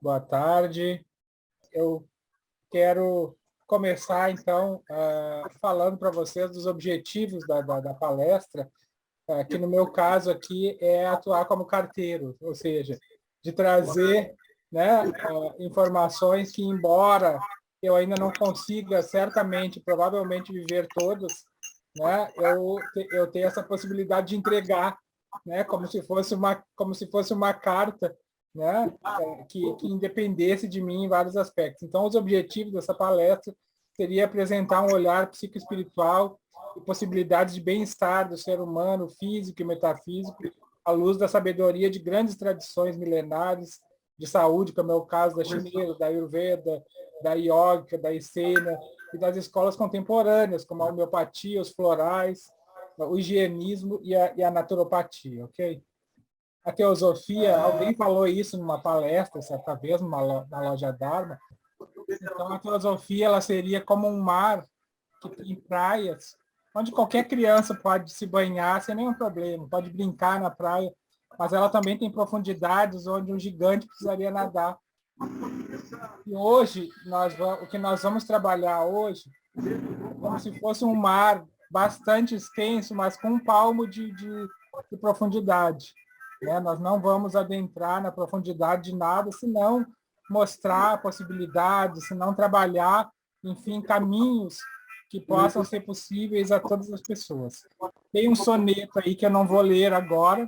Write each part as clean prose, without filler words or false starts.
Boa tarde. Eu quero começar, então, falando para vocês dos objetivos da palestra, que no meu caso aqui é atuar como carteiro, ou seja, de trazer, né, informações que, embora eu ainda não consiga, certamente, provavelmente, viver todas, né, eu tenho essa possibilidade de entregar, né, como se fosse uma carta, né, que independesse de mim em vários aspectos. Então, os objetivos dessa palestra seria apresentar um olhar psicoespiritual e possibilidades de bem-estar do ser humano, físico e metafísico, à luz da sabedoria de grandes tradições milenares de saúde, como é o caso da chinesa, da Ayurveda, da Yoga, da Essênia, e das escolas contemporâneas, como a homeopatia, os florais, o higienismo e a naturopatia, ok? A teosofia, alguém falou isso numa palestra, certa vez, na loja Dharma. Então, a teosofia ela seria como um mar que tem praias onde qualquer criança pode se banhar sem nenhum problema, pode brincar na praia, mas ela também tem profundidades onde um gigante precisaria nadar. E hoje, o que nós vamos trabalhar hoje é como se fosse um mar bastante extenso, mas com um palmo de profundidade. Né? Nós não vamos adentrar na profundidade de nada, senão mostrar possibilidades, senão trabalhar, enfim, caminhos que possam ser possíveis a todas as pessoas. Tem um soneto aí que eu não vou ler agora,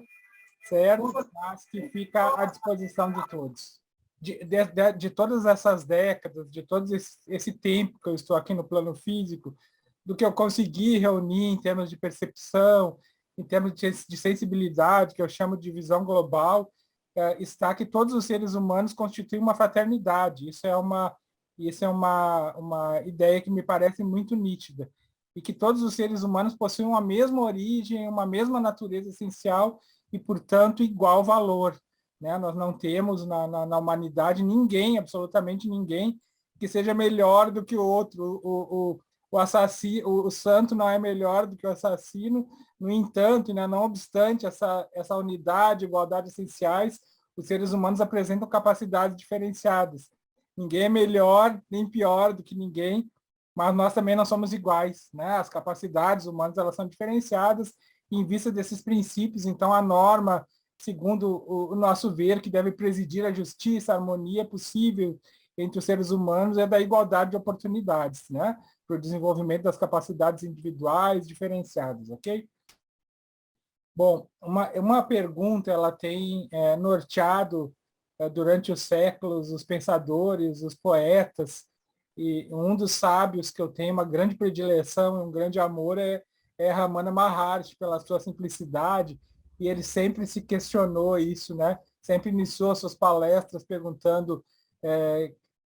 certo? Mas que fica à disposição de todos. De todas essas décadas, de todo esse tempo que eu estou aqui no plano físico, do que eu consegui reunir em termos de percepção, em termos de sensibilidade, que eu chamo de visão global, está que todos os seres humanos constituem uma fraternidade. Isso é uma ideia que me parece muito nítida. E que todos os seres humanos possuem uma mesma origem, uma mesma natureza essencial e, portanto, igual valor. Né? Nós não temos na humanidade ninguém, absolutamente ninguém, que seja melhor do que o outro. O assassino, o santo não é melhor do que o assassino. No entanto, né, não obstante essa unidade, igualdade essenciais, os seres humanos apresentam capacidades diferenciadas. Ninguém é melhor nem pior do que ninguém, mas nós também não somos iguais. Né? As capacidades humanas elas são diferenciadas em vista desses princípios. Então, a norma, segundo o nosso ver, que deve presidir a justiça, a harmonia possível entre os seres humanos é da igualdade de oportunidades, né? Para o desenvolvimento das capacidades individuais diferenciadas, ok? Bom, uma pergunta, ela tem norteado durante os séculos os pensadores, os poetas, e um dos sábios que eu tenho uma grande predileção, um grande amor é Ramana Maharshi, pela sua simplicidade, e ele sempre se questionou isso, né? Sempre iniciou suas palestras perguntando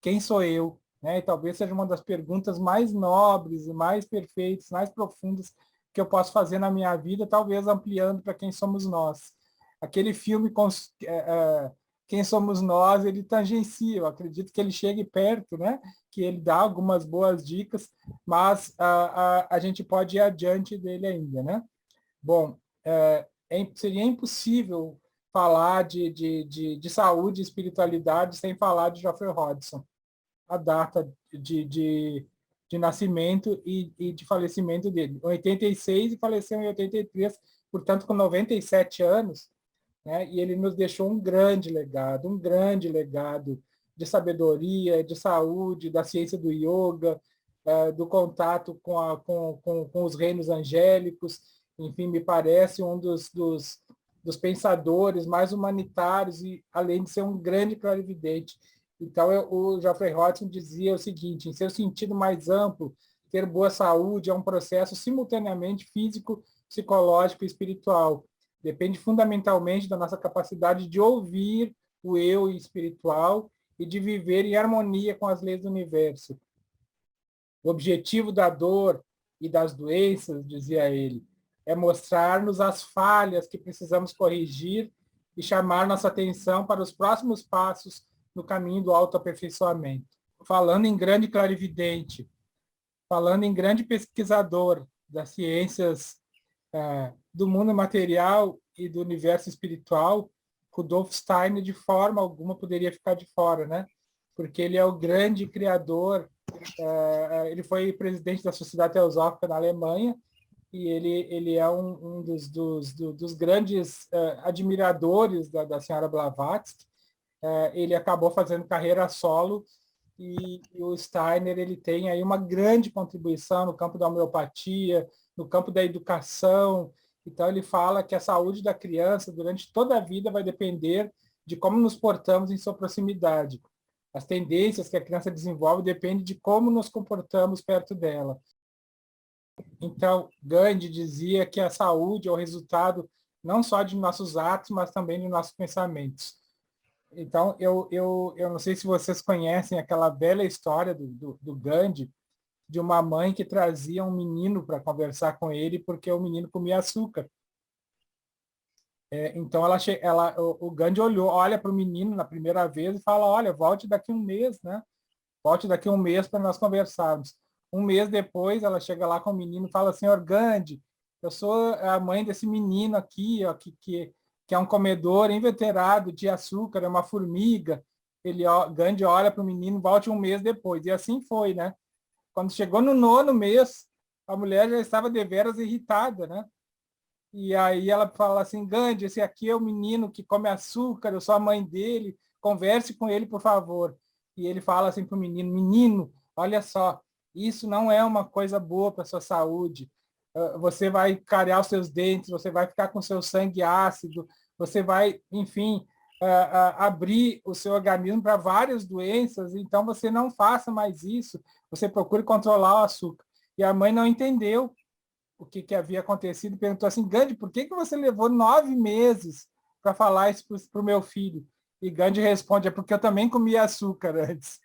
quem sou eu? Né? E talvez seja uma das perguntas mais nobres e mais perfeitas, mais profundas que eu posso fazer na minha vida, talvez ampliando para quem somos nós. Aquele filme Quem Somos Nós, ele tangencia, eu acredito que ele chegue perto, né? Que ele dá algumas boas dicas, mas a gente pode ir adiante dele ainda, né? Bom, seria impossível falar de saúde e espiritualidade sem falar de Geoffrey Hodgson. A data de nascimento e de falecimento dele. Em 86 e faleceu em 83, portanto, com 97 anos, né? E ele nos deixou um grande legado de sabedoria, de saúde, da ciência do yoga, do contato com os reinos angélicos. Enfim, me parece um dos pensadores mais humanitários e, além de ser um grande clarividente. Então, o Geoffrey Hodgson dizia o seguinte, em seu sentido mais amplo, ter boa saúde é um processo simultaneamente físico, psicológico e espiritual. Depende fundamentalmente da nossa capacidade de ouvir o eu espiritual e de viver em harmonia com as leis do universo. O objetivo da dor e das doenças, dizia ele, é mostrar-nos as falhas que precisamos corrigir e chamar nossa atenção para os próximos passos no caminho do autoaperfeiçoamento. Falando em grande clarividente, falando em grande pesquisador das ciências do mundo material e do universo espiritual, Rudolf Steiner, de forma alguma, poderia ficar de fora, né? Porque ele é o grande criador, ele foi presidente da Sociedade Teosófica na Alemanha, e ele é um dos grandes admiradores da senhora Blavatsky. Ele acabou fazendo carreira solo, e o Steiner ele tem aí uma grande contribuição no campo da homeopatia, no campo da educação. Então, ele fala que a saúde da criança, durante toda a vida, vai depender de como nos portamos em sua proximidade. As tendências que a criança desenvolve dependem de como nos comportamos perto dela. Então, Gandhi dizia que a saúde é o resultado não só de nossos atos, mas também de nossos pensamentos. Então, eu não sei se vocês conhecem aquela velha história do Gandhi, de uma mãe que trazia um menino para conversar com ele, porque o menino comia açúcar. Então, o Gandhi olha para o menino na primeira vez e fala, olha, volte daqui um mês, né? Volte daqui um mês para nós conversarmos. Um mês depois, ela chega lá com o menino e fala, senhor Gandhi, eu sou a mãe desse menino aqui, ó, que é um comedor inveterado de açúcar, é uma formiga. Gandhi olha para o menino, volte um mês depois. E assim foi, né? Quando chegou no 9º mês, a mulher já estava deveras irritada, né? E aí ela fala assim, Gandhi, esse aqui é o menino que come açúcar, eu sou a mãe dele, converse com ele, por favor. E ele fala assim para o menino, menino, olha só, isso não é uma coisa boa para a sua saúde. Você vai cariar os seus dentes, você vai ficar com seu sangue ácido, você vai, enfim, abrir o seu organismo para várias doenças, então você não faça mais isso, você procure controlar o açúcar. E a mãe não entendeu o que havia acontecido, perguntou assim, Gandhi, por que você levou 9 meses para falar isso para o meu filho? E Gandhi responde, é porque eu também comia açúcar antes.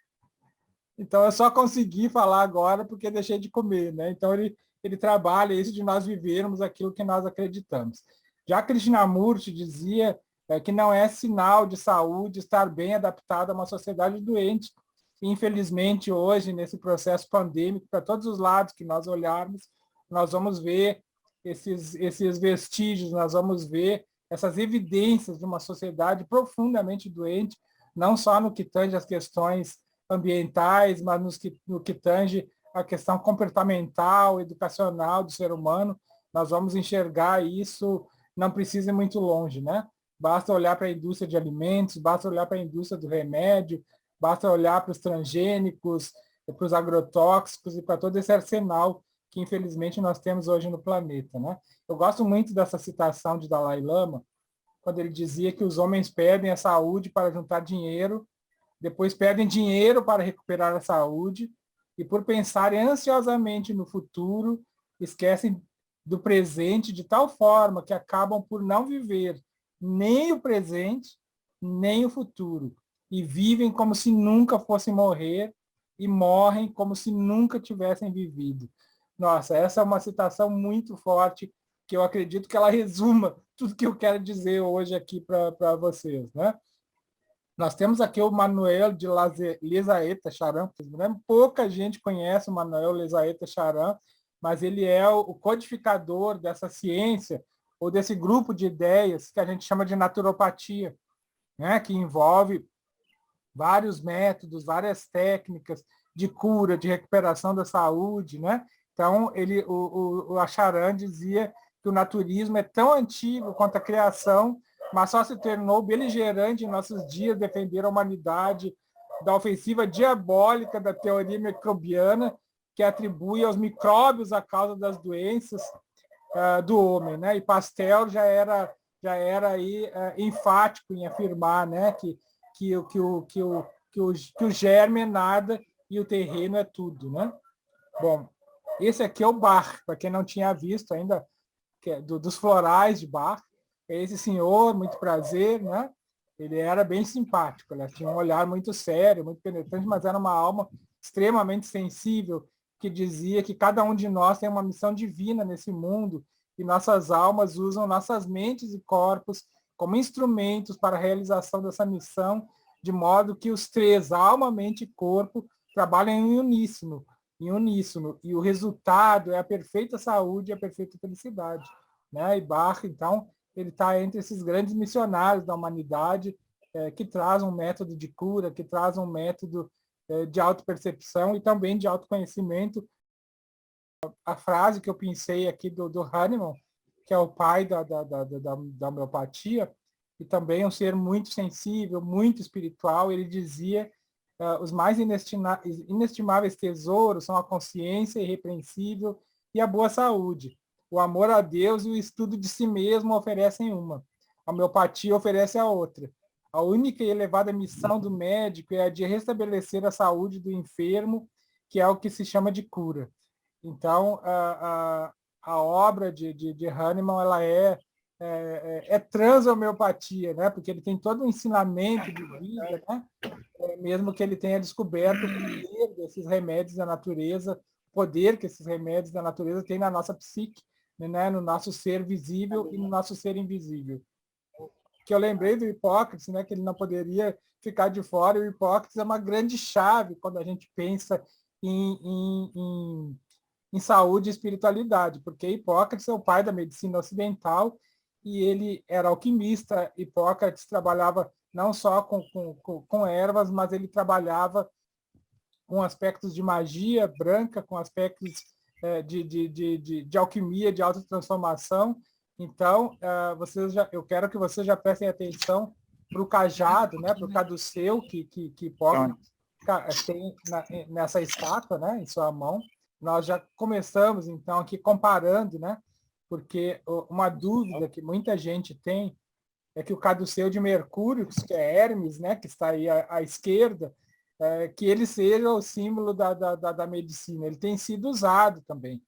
Então, eu só consegui falar agora porque deixei de comer, né? Então, ele trabalha isso de nós vivermos aquilo que nós acreditamos. Já Krishnamurti dizia que não é sinal de saúde estar bem adaptado a uma sociedade doente. Infelizmente, hoje, nesse processo pandêmico, para todos os lados que nós olharmos, nós vamos ver esses vestígios, nós vamos ver essas evidências de uma sociedade profundamente doente, não só no que tange as questões ambientais, mas no que tange a questão comportamental, educacional do ser humano. Nós vamos enxergar isso, não precisa ir muito longe, né? Basta olhar para a indústria de alimentos, basta olhar para a indústria do remédio, basta olhar para os transgênicos, para os agrotóxicos e para todo esse arsenal que, infelizmente, nós temos hoje no planeta, né? Eu gosto muito dessa citação de Dalai Lama, quando ele dizia que os homens perdem a saúde para juntar dinheiro, depois perdem dinheiro para recuperar a saúde, e por pensarem ansiosamente no futuro, esquecem do presente de tal forma que acabam por não viver nem o presente, nem o futuro, e vivem como se nunca fossem morrer, e morrem como se nunca tivessem vivido. Nossa, essa é uma citação muito forte, que eu acredito que ela resuma tudo que eu quero dizer hoje aqui para vocês, né? Nós temos aqui o Manuel de Lizaeta Charan. Pouca gente conhece o Manuel Lizaeta Charan, mas ele é o codificador dessa ciência, ou desse grupo de ideias que a gente chama de naturopatia, né? Que envolve vários métodos, várias técnicas de cura, de recuperação da saúde, né? Então, o Acharan dizia que o naturismo é tão antigo quanto a criação, mas só se tornou beligerante em nossos dias defender a humanidade da ofensiva diabólica da teoria microbiana, que atribui aos micróbios a causa das doenças do homem, né? E Pasteur já era aí enfático em afirmar, né, que o germe é nada e o terreno é tudo, né? Bom, esse aqui é o Bach, para quem não tinha visto ainda, que é dos florais de Bach. É esse senhor, muito prazer, né? Ele era bem simpático, ele tinha um olhar muito sério, muito penetrante, mas era uma alma extremamente sensível, que dizia que cada um de nós tem uma missão divina nesse mundo, e nossas almas usam nossas mentes e corpos como instrumentos para a realização dessa missão, de modo que os três, alma, mente e corpo, trabalham em uníssono, e o resultado é a perfeita saúde e a perfeita felicidade, né? E Bach, então, ele está entre esses grandes missionários da humanidade, que traz um método de cura, que traz um método de autopercepção e também de autoconhecimento. A frase que eu pensei aqui do Hahnemann, que é o pai da homeopatia, e também um ser muito sensível, muito espiritual, ele dizia: os mais inestimáveis tesouros são a consciência irrepreensível e a boa saúde. O amor a Deus e o estudo de si mesmo oferecem uma. A homeopatia oferece a outra. A única e elevada missão do médico é a de restabelecer a saúde do enfermo, que é o que se chama de cura. Então, a obra de Hahnemann, ela é trans-homeopatia, né? Porque ele tem todo um ensinamento de vida, né? Mesmo que ele tenha descoberto o poder desses remédios da natureza, o poder que esses remédios da natureza têm na nossa psique, né? No nosso ser visível e no nosso ser invisível. Que eu lembrei do Hipócrates, né? Que ele não poderia ficar de fora, e o Hipócrates é uma grande chave quando a gente pensa em saúde e espiritualidade, porque Hipócrates é o pai da medicina ocidental e ele era alquimista. Hipócrates trabalhava não só com ervas, mas ele trabalhava com aspectos de magia branca, com aspectos de alquimia, de autotransformação. Então, eu quero que vocês já prestem atenção para o cajado, né, para o caduceu que Hipócrates tem nessa estátua, né, em sua mão. Nós já começamos, então, aqui comparando, né, porque uma dúvida que muita gente tem é que o caduceu de Mercúrio, que é Hermes, né, que está aí à esquerda, que ele seja o símbolo da medicina. Ele tem sido usado também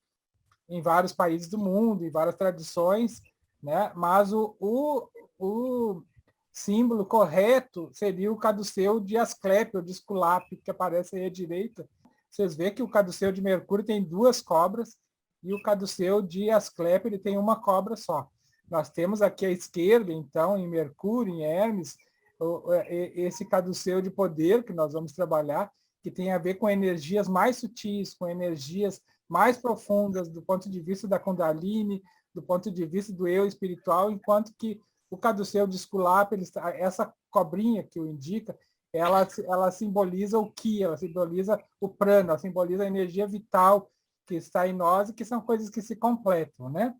em vários países do mundo, em várias tradições, né, mas o símbolo correto seria o caduceu de Asclépio, ou de Esculápio, que aparece aí à direita. Vocês veem que o caduceu de Mercúrio tem 2 cobras e o caduceu de Asclépio ele tem uma cobra só. Nós temos aqui à esquerda, então, em Mercúrio, em Hermes, esse caduceu de poder que nós vamos trabalhar, que tem a ver com energias mais sutis, com energias mais profundas do ponto de vista da Kundalini, do ponto de vista do eu espiritual, enquanto que o caduceu de Esculápio, essa cobrinha que o indica, ela simboliza o Ki, ela simboliza o prana, ela simboliza a energia vital que está em nós e que são coisas que se completam, né?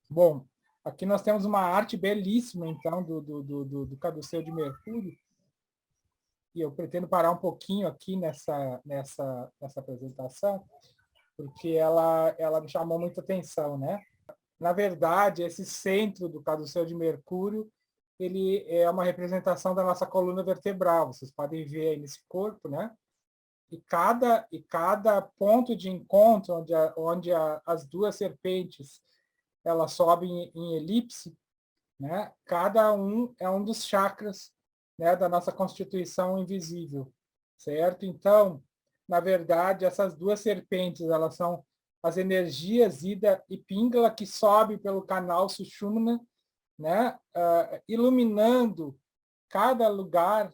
Bom, aqui nós temos uma arte belíssima, então, do caduceu de Mercúrio, e eu pretendo parar um pouquinho aqui nessa apresentação, porque ela me chamou muita atenção, né? Na verdade, esse centro do caduceu de Mercúrio, ele é uma representação da nossa coluna vertebral. Vocês podem ver aí nesse corpo, né? E cada ponto de encontro onde as 2 serpentes elas sobem em elipse, né? Cada um é um dos chakras, né, da nossa constituição invisível, certo? Então, na verdade, essas 2 serpentes, elas são as energias Ida e Pingala que sobem pelo canal Sushumna, né, iluminando cada lugar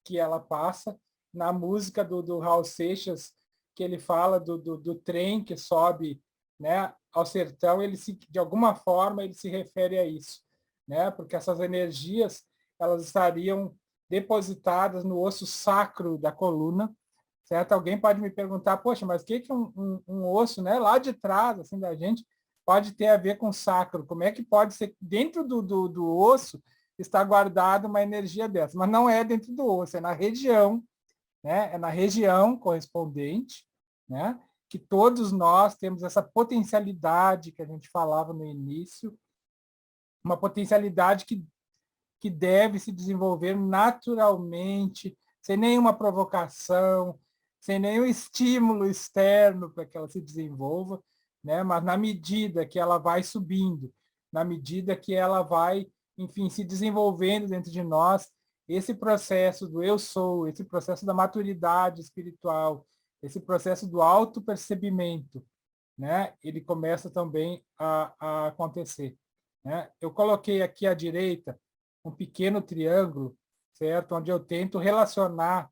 que ela passa. Na música do Raul Seixas, que ele fala do trem que sobe, né, ao sertão, de alguma forma ele se refere a isso, né, porque essas energias elas estariam depositadas no osso sacro da coluna, certo? Alguém pode me perguntar, poxa, mas o que um osso, né, lá de trás, assim, da gente, pode ter a ver com sacro? Como é que pode ser dentro do osso está guardada uma energia dessa? Mas não é dentro do osso, é na região, né? É na região correspondente, né? Que todos nós temos essa potencialidade que a gente falava no início, uma potencialidade que deve se desenvolver naturalmente, sem nenhuma provocação, sem nenhum estímulo externo para que ela se desenvolva, né? Mas na medida que ela vai subindo, na medida que ela vai, enfim, se desenvolvendo dentro de nós, esse processo do eu sou, esse processo da maturidade espiritual, esse processo do autopercebimento, né? Ele começa também a acontecer, né? Eu coloquei aqui à direita um pequeno triângulo, certo? Onde eu tento relacionar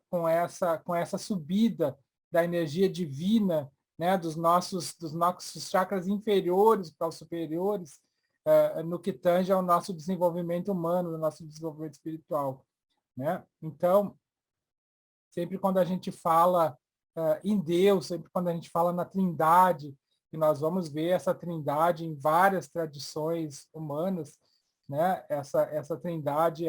com essa subida da energia divina né, dos nossos chakras inferiores para os superiores, no que tange ao nosso desenvolvimento humano, no nosso desenvolvimento espiritual, né? Então, sempre quando a gente fala em Deus, sempre quando a gente fala na Trindade, e nós vamos ver essa Trindade em várias tradições humanas, né? Essa Trindade,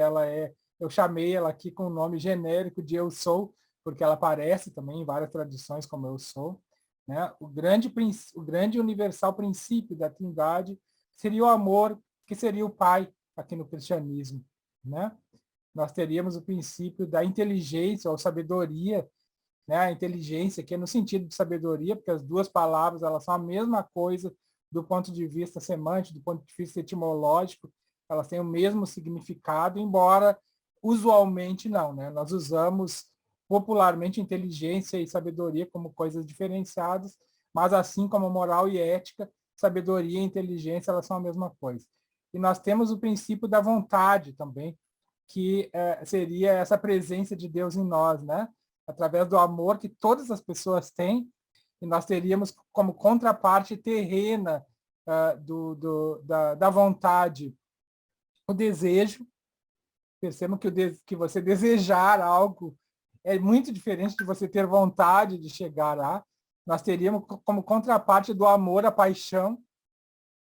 eu chamei ela aqui com o nome genérico de Eu Sou, porque ela aparece também em várias tradições como Eu Sou, né? O grande universal princípio da Trindade seria o amor, que seria o Pai aqui no cristianismo, né? Nós teríamos o princípio da inteligência ou sabedoria, né? A inteligência, que é no sentido de sabedoria, porque as duas palavras elas são a mesma coisa do ponto de vista semântico, do ponto de vista etimológico, elas têm o mesmo significado, embora usualmente não, né? Nós usamos popularmente inteligência e sabedoria como coisas diferenciadas, mas assim como moral e ética, sabedoria e inteligência elas são a mesma coisa. E nós temos o princípio da vontade também, que seria essa presença de Deus em nós, né? Através do amor que todas as pessoas têm, e nós teríamos como contraparte terrena da vontade o desejo. Percebam que você desejar algo é muito diferente de você ter vontade de chegar lá. Nós teríamos como contraparte do amor a paixão,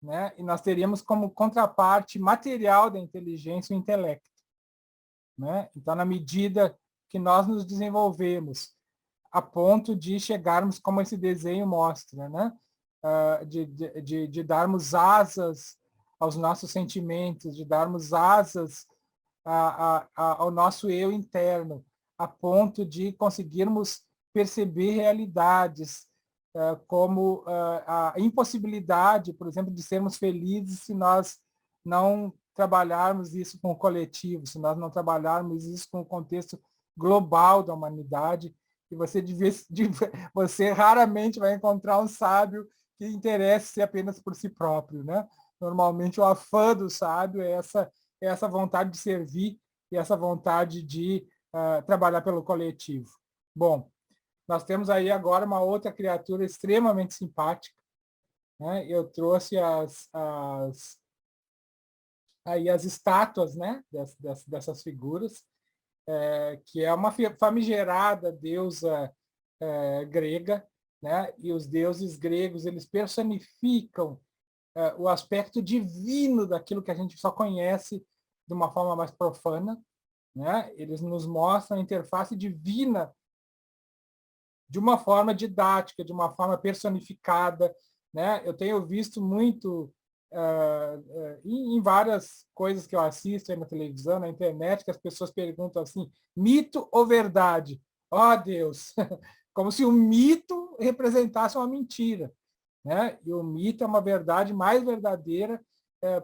né? E nós teríamos como contraparte material da inteligência o intelecto, né? Então, na medida que nós nos desenvolvemos a ponto de chegarmos, como esse desenho mostra, né? De darmos asas aos nossos sentimentos, de darmos asas ao nosso eu interno, a ponto de conseguirmos perceber realidades, como a impossibilidade, por exemplo, de sermos felizes se nós não trabalharmos isso com o coletivo, se nós não trabalharmos isso com o contexto global da humanidade. E você raramente vai encontrar um sábio que interesse-se apenas por si próprio, né? Normalmente o afã do sábio é essa vontade de servir e essa vontade de trabalhar pelo coletivo. Bom, nós temos aí agora uma outra criatura extremamente simpática, né? Eu trouxe as estátuas, né? Dessas figuras, que é uma famigerada deusa grega, né? E os deuses gregos eles personificam o aspecto divino daquilo que a gente só conhece de uma forma mais profana, né? Eles nos mostram a interface divina de uma forma didática, de uma forma personificada, né? Eu tenho visto muito em várias coisas que eu assisto aí na televisão, na internet, que as pessoas perguntam assim, mito ou verdade? Ó Deus! Como se o mito representasse uma mentira, né? E o mito é uma verdade mais verdadeira,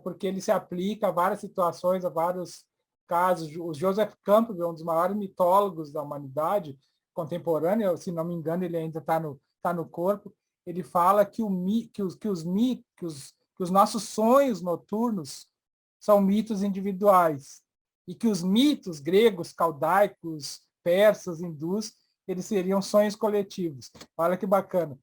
porque ele se aplica a várias situações, a vários casos. O Joseph Campbell, um dos maiores mitólogos da humanidade contemporânea, se não me engano, ele ainda tá no corpo, ele fala que os nossos sonhos noturnos são mitos individuais e que os mitos gregos, caldaicos, persas, hindus, eles seriam sonhos coletivos. Olha que bacana.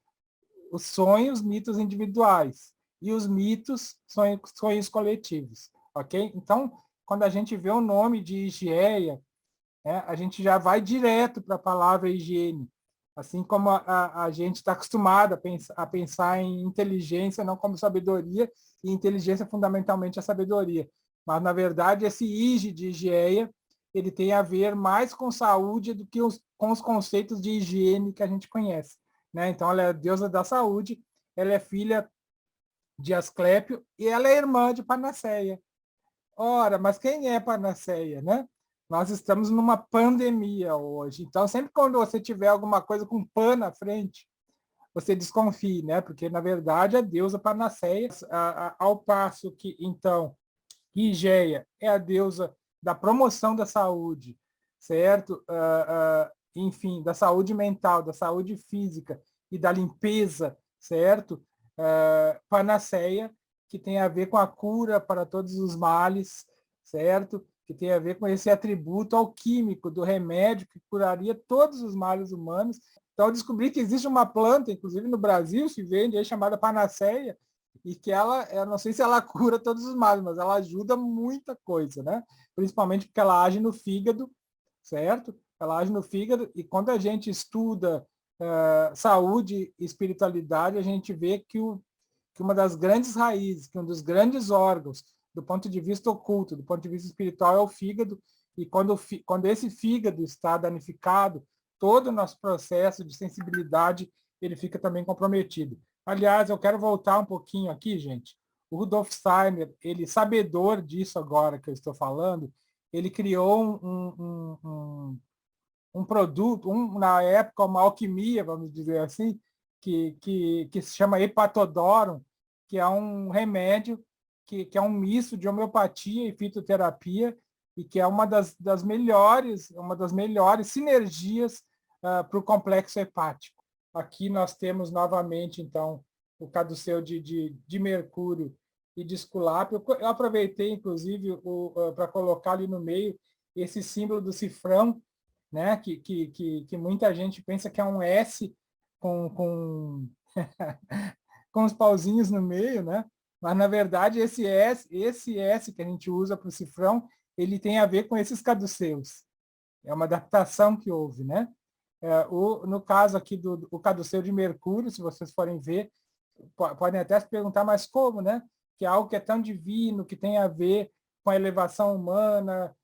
Os sonhos, mitos individuais e os mitos, sonhos coletivos, ok? Então, quando a gente vê o nome de Higiéia, a gente já vai direto para a palavra higiene, assim como a gente está acostumado a pensar em inteligência não como sabedoria, e inteligência fundamentalmente a sabedoria. Mas, na verdade, esse ige de Higiéia, ele tem a ver mais com saúde do que com os conceitos de higiene que a gente conhece, né? Então, ela é a deusa da saúde, ela é filha de Asclépio e ela é irmã de Panaceia. Ora, mas quem é Panaceia, né? Nós estamos numa pandemia hoje, então sempre quando você tiver alguma coisa com pan na frente, você desconfie, né? Porque, na verdade, a deusa Panaceia, ao passo que, então, Higeia é a deusa da promoção da saúde, certo? Enfim, da saúde mental, da saúde física e da limpeza, certo? Panaceia, que tem a ver com a cura para todos os males, certo? Que tem a ver com esse atributo alquímico do remédio que curaria todos os males humanos. Então, eu descobri que existe uma planta, inclusive no Brasil, se vende, aí, chamada panaceia, e que ela, eu não sei se ela cura todos os males, mas ela ajuda muita coisa, né? Principalmente porque ela age no fígado, certo? Ela age no fígado, e quando a gente estuda saúde e espiritualidade, a gente vê que uma das grandes raízes, que um dos grandes órgãos, do ponto de vista oculto, do ponto de vista espiritual, é o fígado, e quando esse fígado está danificado, todo o nosso processo de sensibilidade ele fica também comprometido. Aliás, eu quero voltar um pouquinho aqui, gente. O Rudolf Steiner, ele, sabedor disso agora que eu estou falando, ele criou um produto, na época, uma alquimia, vamos dizer assim, que se chama hepatodorum, que é um remédio que é um misto de homeopatia e fitoterapia, e que é uma das melhores sinergias para o complexo hepático. Aqui nós temos novamente, então, o caduceu de mercúrio e de esculápio. Eu aproveitei, inclusive, para colocar ali no meio esse símbolo do cifrão, né? Que muita gente pensa que é um S com os pauzinhos no meio, né? Mas, na verdade, esse S que a gente usa para o cifrão, ele tem a ver com esses caduceus. É uma adaptação que houve, né? No caso aqui do caduceu de Mercúrio, se vocês forem ver, podem até se perguntar, mas como, né? Que é algo que é tão divino, que tem a ver com a elevação humana,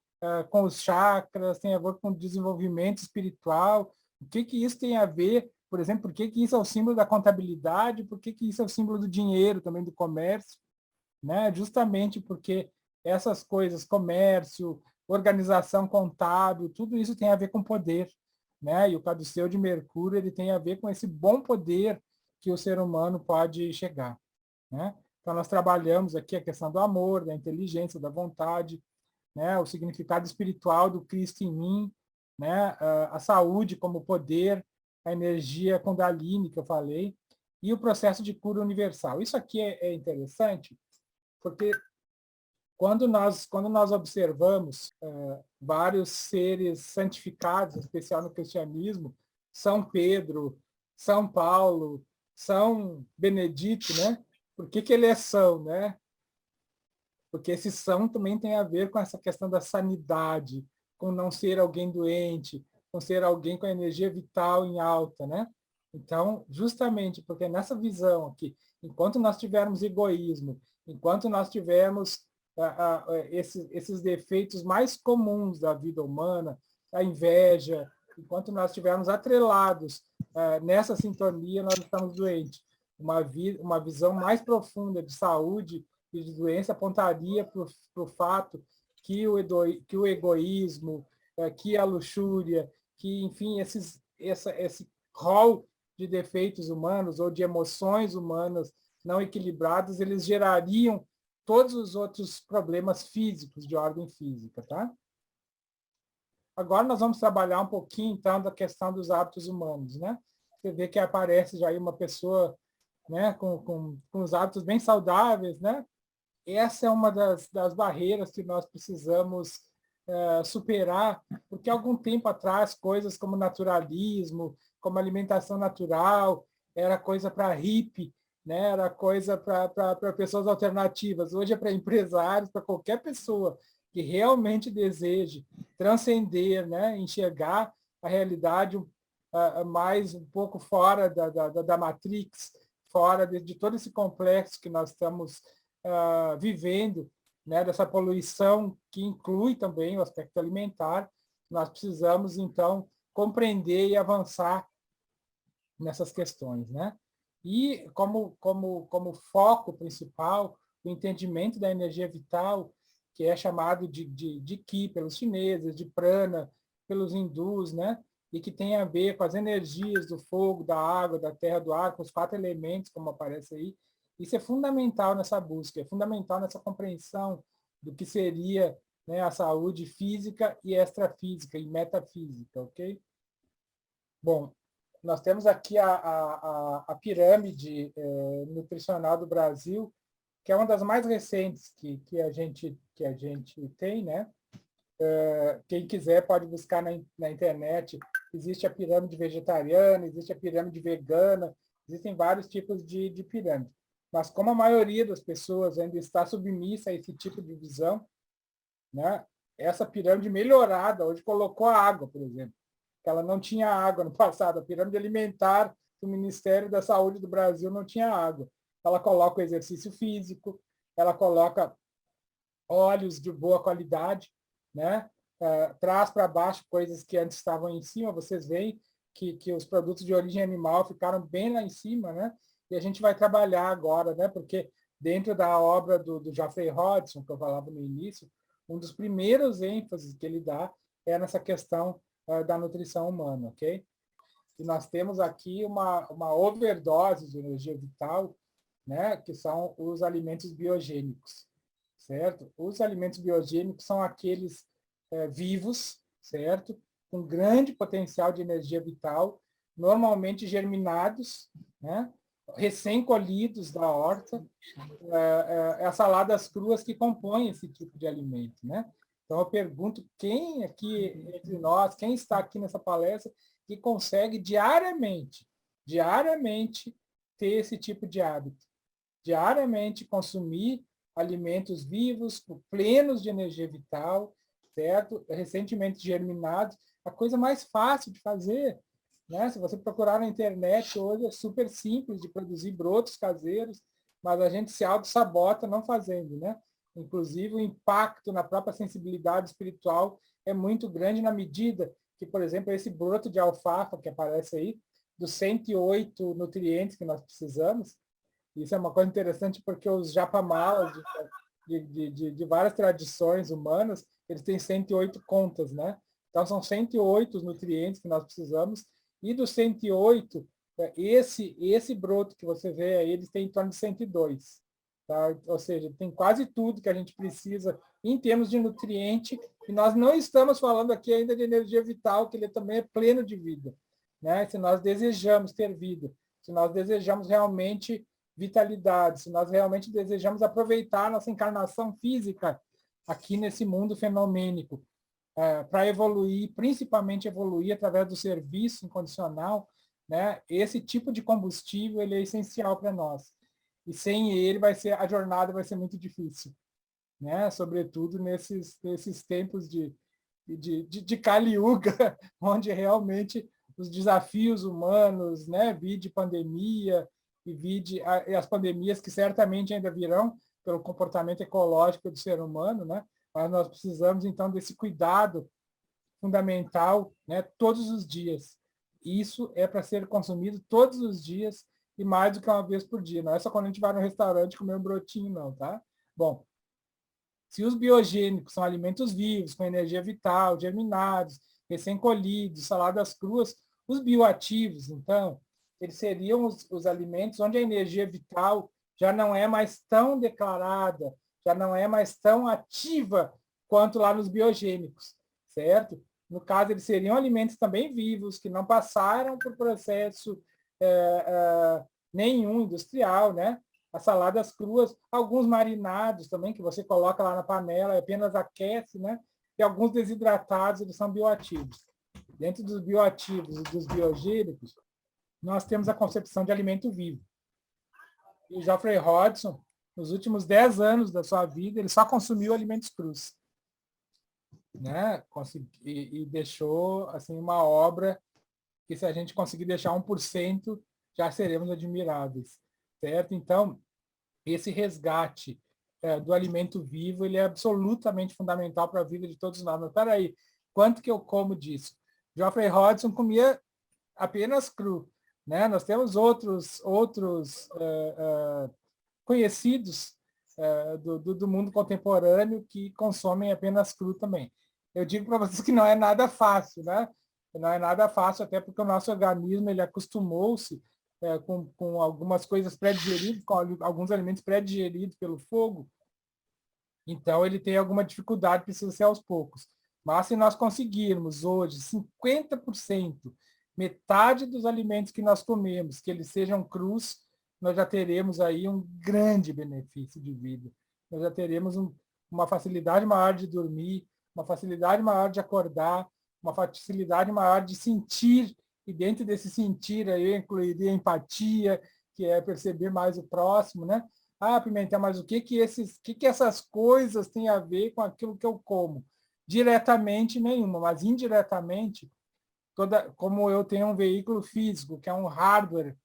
com os chakras, tem a ver com o desenvolvimento espiritual. O que isso tem a ver, por exemplo, por que isso é o símbolo da contabilidade, por que isso é o símbolo do dinheiro, também do comércio, né? Justamente porque essas coisas, comércio, organização contábil, tudo isso tem a ver com poder, né? E o caduceu de Mercúrio, ele tem a ver com esse bom poder que o ser humano pode chegar, né? Então, nós trabalhamos aqui a questão do amor, da inteligência, da vontade, né? O significado espiritual do Cristo em mim, né? A saúde como poder, a energia Kundalini, que eu falei, e o processo de cura universal. Isso aqui é interessante, porque quando nós observamos vários seres santificados, em especial no cristianismo, São Pedro, São Paulo, São Benedito, né? Por que ele é são, né? Porque esse são também tem a ver com essa questão da sanidade, com não ser alguém doente, com ser alguém com a energia vital em alta, né? Então, justamente porque nessa visão aqui, enquanto nós tivermos egoísmo, enquanto nós tivermos esses defeitos mais comuns da vida humana, a inveja, enquanto nós estivermos atrelados nessa sintonia, nós estamos doentes. Uma visão mais profunda de saúde e de doença apontaria para o fato que o egoísmo, que a luxúria, que, enfim, esse rol de defeitos humanos ou de emoções humanas não equilibradas, eles gerariam todos os outros problemas físicos, de ordem física, tá? Agora nós vamos trabalhar um pouquinho, então, da questão dos hábitos humanos, né? Você vê que aparece já aí uma pessoa, né, com os hábitos bem saudáveis, né? Essa é uma das barreiras que nós precisamos superar, porque há algum tempo atrás, coisas como naturalismo, como alimentação natural, era coisa para hippie, né? Era coisa para pessoas alternativas. Hoje é para empresários, para qualquer pessoa que realmente deseje transcender, né? Enxergar a realidade mais um pouco fora da Matrix, fora de todo esse complexo que nós estamos vivendo, né, dessa poluição que inclui também o aspecto alimentar. Nós precisamos, então, compreender e avançar nessas questões, né? E como foco principal, o entendimento da energia vital, que é chamado de Ki pelos chineses, de Prana pelos hindus, né? E que tem a ver com as energias do fogo, da água, da terra, do ar, com os 4 elementos, como aparece aí. Isso é fundamental nessa busca, é fundamental nessa compreensão do que seria, né, a saúde física e extrafísica e metafísica, ok? Bom, nós temos aqui a pirâmide nutricional do Brasil, que é uma das mais recentes que a gente tem, né? Quem quiser pode buscar na internet existe a pirâmide vegetariana, existe a pirâmide vegana, existem vários tipos de pirâmide. Mas como a maioria das pessoas ainda está submissa a esse tipo de visão, né, essa pirâmide melhorada hoje colocou a água, por exemplo, que ela não tinha água no passado. A pirâmide alimentar do Ministério da Saúde do Brasil não tinha água. Ela coloca o exercício físico, ela coloca óleos de boa qualidade, né? Traz para baixo coisas que antes estavam em cima. Vocês veem que os produtos de origem animal ficaram bem lá em cima, né? E a gente vai trabalhar agora, né? Porque dentro da obra do Geoffrey Hodgson, que eu falava no início, um dos primeiros ênfases que ele dá é nessa questão da nutrição humana, ok? E nós temos aqui uma overdose de energia vital, né? Que são os alimentos biogênicos, certo? Os alimentos biogênicos são aqueles vivos, certo? Com grande potencial de energia vital, normalmente germinados, né? Recém-colhidos da horta, as saladas cruas que compõem esse tipo de alimento, né? Então, eu pergunto quem aqui entre nós, quem está aqui nessa palestra, que consegue diariamente, ter esse tipo de hábito, diariamente consumir alimentos vivos, plenos de energia vital, certo? Recentemente germinados, a coisa mais fácil de fazer, né? Se você procurar na internet hoje é super simples de produzir brotos caseiros, mas a gente se auto-sabota não fazendo, né? Inclusive o impacto na própria sensibilidade espiritual é muito grande na medida que, por exemplo, esse broto de alfafa que aparece aí, dos 108 nutrientes que nós precisamos, isso é uma coisa interessante porque os japamalas de várias tradições humanas, eles têm 108 contas, né? Então, são 108 os nutrientes que nós precisamos, e dos 108, esse broto que você vê aí, eles têm em torno de 102. Tá? Ou seja, tem quase tudo que a gente precisa em termos de nutriente, e nós não estamos falando aqui ainda de energia vital, que ele também é pleno de vida. Né? Se nós desejamos ter vida, se nós desejamos realmente vitalidade, se nós realmente desejamos aproveitar a nossa encarnação física aqui nesse mundo fenomênico, para evoluir, principalmente evoluir através do serviço incondicional, né? Esse tipo de combustível ele é essencial para nós. E sem ele a jornada vai ser muito difícil, né? Sobretudo nesses tempos de Kali Yuga, onde realmente os desafios humanos, né? Vide pandemia, e as pandemias que certamente ainda virão pelo comportamento ecológico do ser humano, né? Mas nós precisamos, então, desse cuidado fundamental, né, todos os dias. Isso é para ser consumido todos os dias e mais do que uma vez por dia. Não é só quando a gente vai no restaurante comer um brotinho, não, tá? Bom, se os biogênicos são alimentos vivos, com energia vital, germinados, recém-colhidos, saladas cruas, os bioativos, então, eles seriam os alimentos onde a energia vital já não é mais tão declarada, já não é mais tão ativa quanto lá nos biogênicos, certo? No caso, eles seriam alimentos também vivos, que não passaram por processo nenhum industrial, né? As saladas cruas, alguns marinados também, que você coloca lá na panela e apenas aquece, né? E alguns desidratados, eles são bioativos. Dentro dos bioativos e dos biogênicos, nós temos a concepção de alimento vivo. E o Geoffrey Hodgson, nos últimos 10 anos da sua vida, ele só consumiu alimentos crus, né? E deixou assim uma obra que, se a gente conseguir deixar 1%, já seremos admiráveis, certo? Então, esse resgate do alimento vivo, ele é absolutamente fundamental para a vida de todos nós. Mas, espera aí, quanto que eu como disso? Geoffrey Hodgson comia apenas cru, né? Nós temos outros conhecidos do mundo contemporâneo que consomem apenas cru também. Eu digo para vocês que não é nada fácil, né? Não é nada fácil, até porque o nosso organismo ele acostumou-se com algumas coisas pré-digeridas, com alguns alimentos pré-digeridos pelo fogo, então ele tem alguma dificuldade, precisa ser aos poucos. Mas se nós conseguirmos hoje 50%, metade dos alimentos que nós comemos, que eles sejam crus, nós já teremos aí um grande benefício de vida. Nós já teremos uma facilidade maior de dormir, uma facilidade maior de acordar, uma facilidade maior de sentir, e dentro desse sentir aí eu incluiria empatia, que é perceber mais o próximo, né? Ah, Pimentel, mas o que essas coisas têm a ver com aquilo que eu como? Diretamente nenhuma, mas indiretamente, como eu tenho um veículo físico, que é um hardware,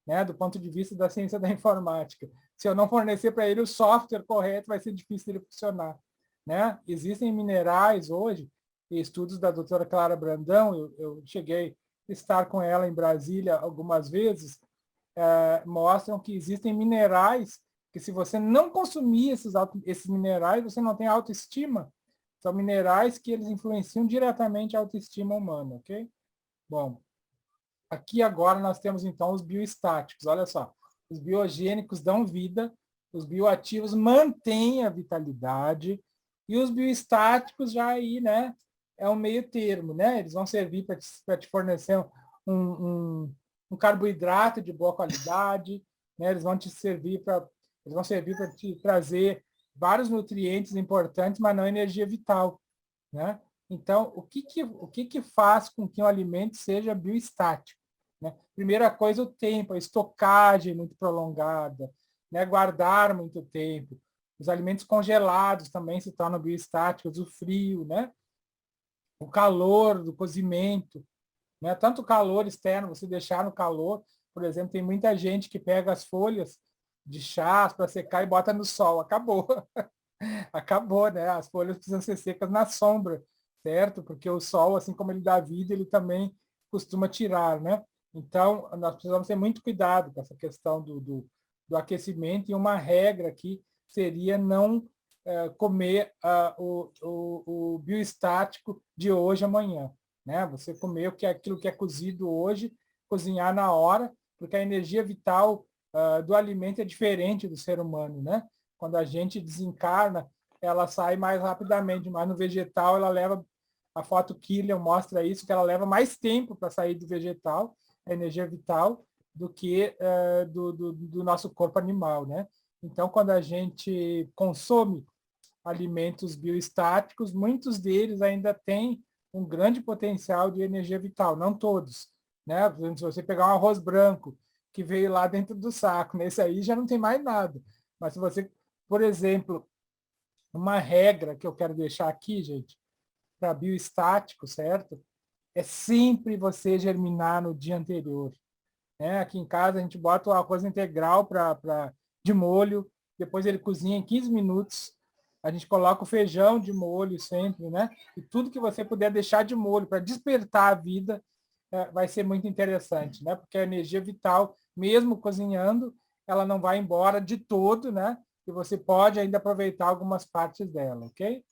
né, do ponto de vista da ciência da informática. Se eu não fornecer para ele o software correto, vai ser difícil ele funcionar. Né? Existem minerais hoje, estudos da doutora Clara Brandão, eu cheguei a estar com ela em Brasília algumas vezes, mostram que existem minerais que, se você não consumir esses minerais, você não tem autoestima. São minerais que eles influenciam diretamente a autoestima humana, ok? Bom, aqui agora nós temos, então, os bioestáticos. Olha só, os biogênicos dão vida, os bioativos mantêm a vitalidade, e os bioestáticos já aí, né, é um meio termo, né? Eles vão servir para te fornecer um carboidrato de boa qualidade, né? Eles vão servir para te trazer vários nutrientes importantes, mas não energia vital, né? Então, o que faz com que um alimento seja bioestático? Né? Primeira coisa, o tempo, a estocagem muito prolongada, né? Guardar muito tempo. Os alimentos congelados também se tornam bioestáticos, o frio, né? O calor do cozimento, né? Tanto o calor externo, você deixar no calor, por exemplo, tem muita gente que pega as folhas de chás para secar e bota no sol, acabou. Acabou, né? As folhas precisam ser secas na sombra, certo? Porque o sol, assim como ele dá vida, ele também costuma tirar, né? Então, nós precisamos ter muito cuidado com essa questão do aquecimento, e uma regra aqui seria não comer o bioestático de hoje amanhã, né? Você comer aquilo que é cozido hoje, cozinhar na hora, porque a energia vital do alimento é diferente do ser humano, né? Quando a gente desencarna, ela sai mais rapidamente, mas no vegetal ela leva, a foto Killian mostra isso, que ela leva mais tempo para sair do vegetal, a energia vital, do que do nosso corpo animal, né? Então, quando a gente consome alimentos bioestáticos, muitos deles ainda têm um grande potencial de energia vital, não todos, né? Se você pegar um arroz branco que veio lá dentro do saco, nesse aí já não tem mais nada. Mas se você, por exemplo, uma regra que eu quero deixar aqui, gente, para bioestático, certo? É sempre você germinar no dia anterior. Né? Aqui em casa a gente bota o arroz integral de molho, depois ele cozinha em 15 minutos, a gente coloca o feijão de molho sempre, né? E tudo que você puder deixar de molho para despertar a vida vai ser muito interessante, né? Porque a energia vital, mesmo cozinhando, ela não vai embora de todo, né? E você pode ainda aproveitar algumas partes dela, ok?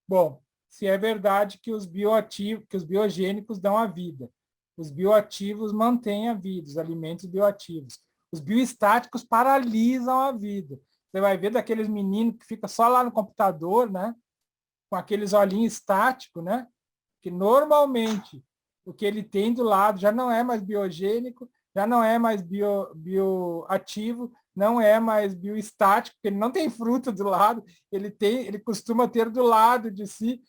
Bom, se é verdade que os bioativos, que os biogênicos dão a vida, os bioativos mantêm a vida, os alimentos bioativos. Os bioestáticos paralisam a vida. Você vai ver daqueles meninos que ficam só lá no computador, né? Com aqueles olhinhos estáticos, né? Que normalmente o que ele tem do lado já não é mais biogênico, já não é mais bioativo, não é mais bioestático, porque ele não tem fruta do lado, ele costuma ter do lado de si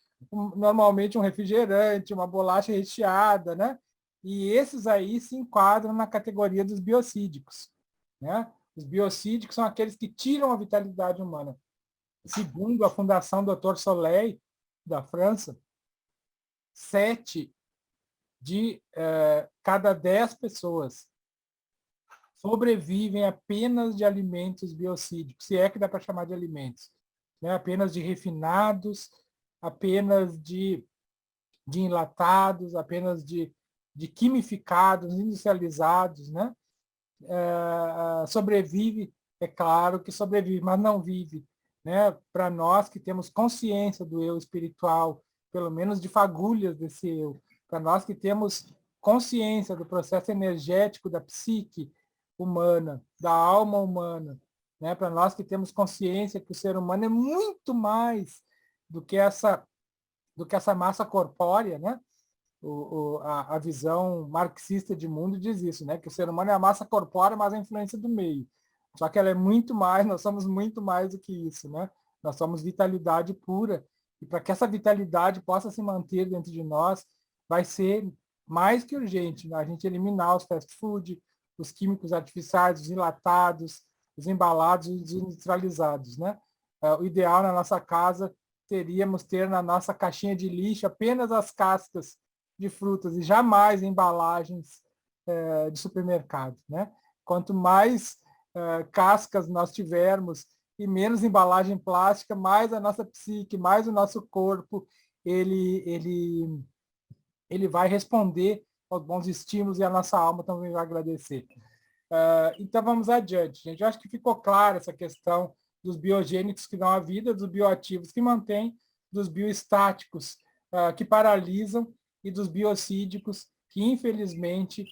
normalmente um refrigerante, uma bolacha recheada, né? E esses aí se enquadram na categoria dos biocídicos, né? Os biocídicos são aqueles que tiram a vitalidade humana. Segundo a Fundação Dr. Soleil, da França, 7 de cada 10 pessoas sobrevivem apenas de alimentos biocídicos, se é que dá para chamar de alimentos, né? Apenas de refinados, apenas de enlatados, apenas de quimificados, industrializados, né? Sobrevive, é claro que sobrevive, mas não vive, né? Para nós que temos consciência do eu espiritual, pelo menos de fagulhas desse eu, para nós que temos consciência do processo energético da psique humana, da alma humana, né? Para nós que temos consciência que o ser humano é muito mais do que essa massa corpórea, né? A visão marxista de mundo diz isso, né? Que o ser humano é a massa corpórea, mas a influência do meio. Só que ela é muito mais, nós somos muito mais do que isso, né? Nós somos vitalidade pura, E para que essa vitalidade possa se manter dentro de nós, vai ser mais que urgente, né? A gente eliminar os fast food, os químicos artificiais, os enlatados, os embalados e os industrializados, né? O ideal na nossa casa teríamos ter na nossa caixinha de lixo apenas as cascas de frutas e jamais embalagens de supermercado, né? Quanto mais cascas nós tivermos e menos embalagem plástica, mais a nossa psique, mais o nosso corpo, ele vai responder aos bons estímulos e a nossa alma também vai agradecer. Então, vamos adiante, gente. Eu acho que ficou clara essa questão dos biogênicos que dão a vida, dos bioativos que mantêm, dos bioestáticos que paralisam e dos biocídicos que, infelizmente,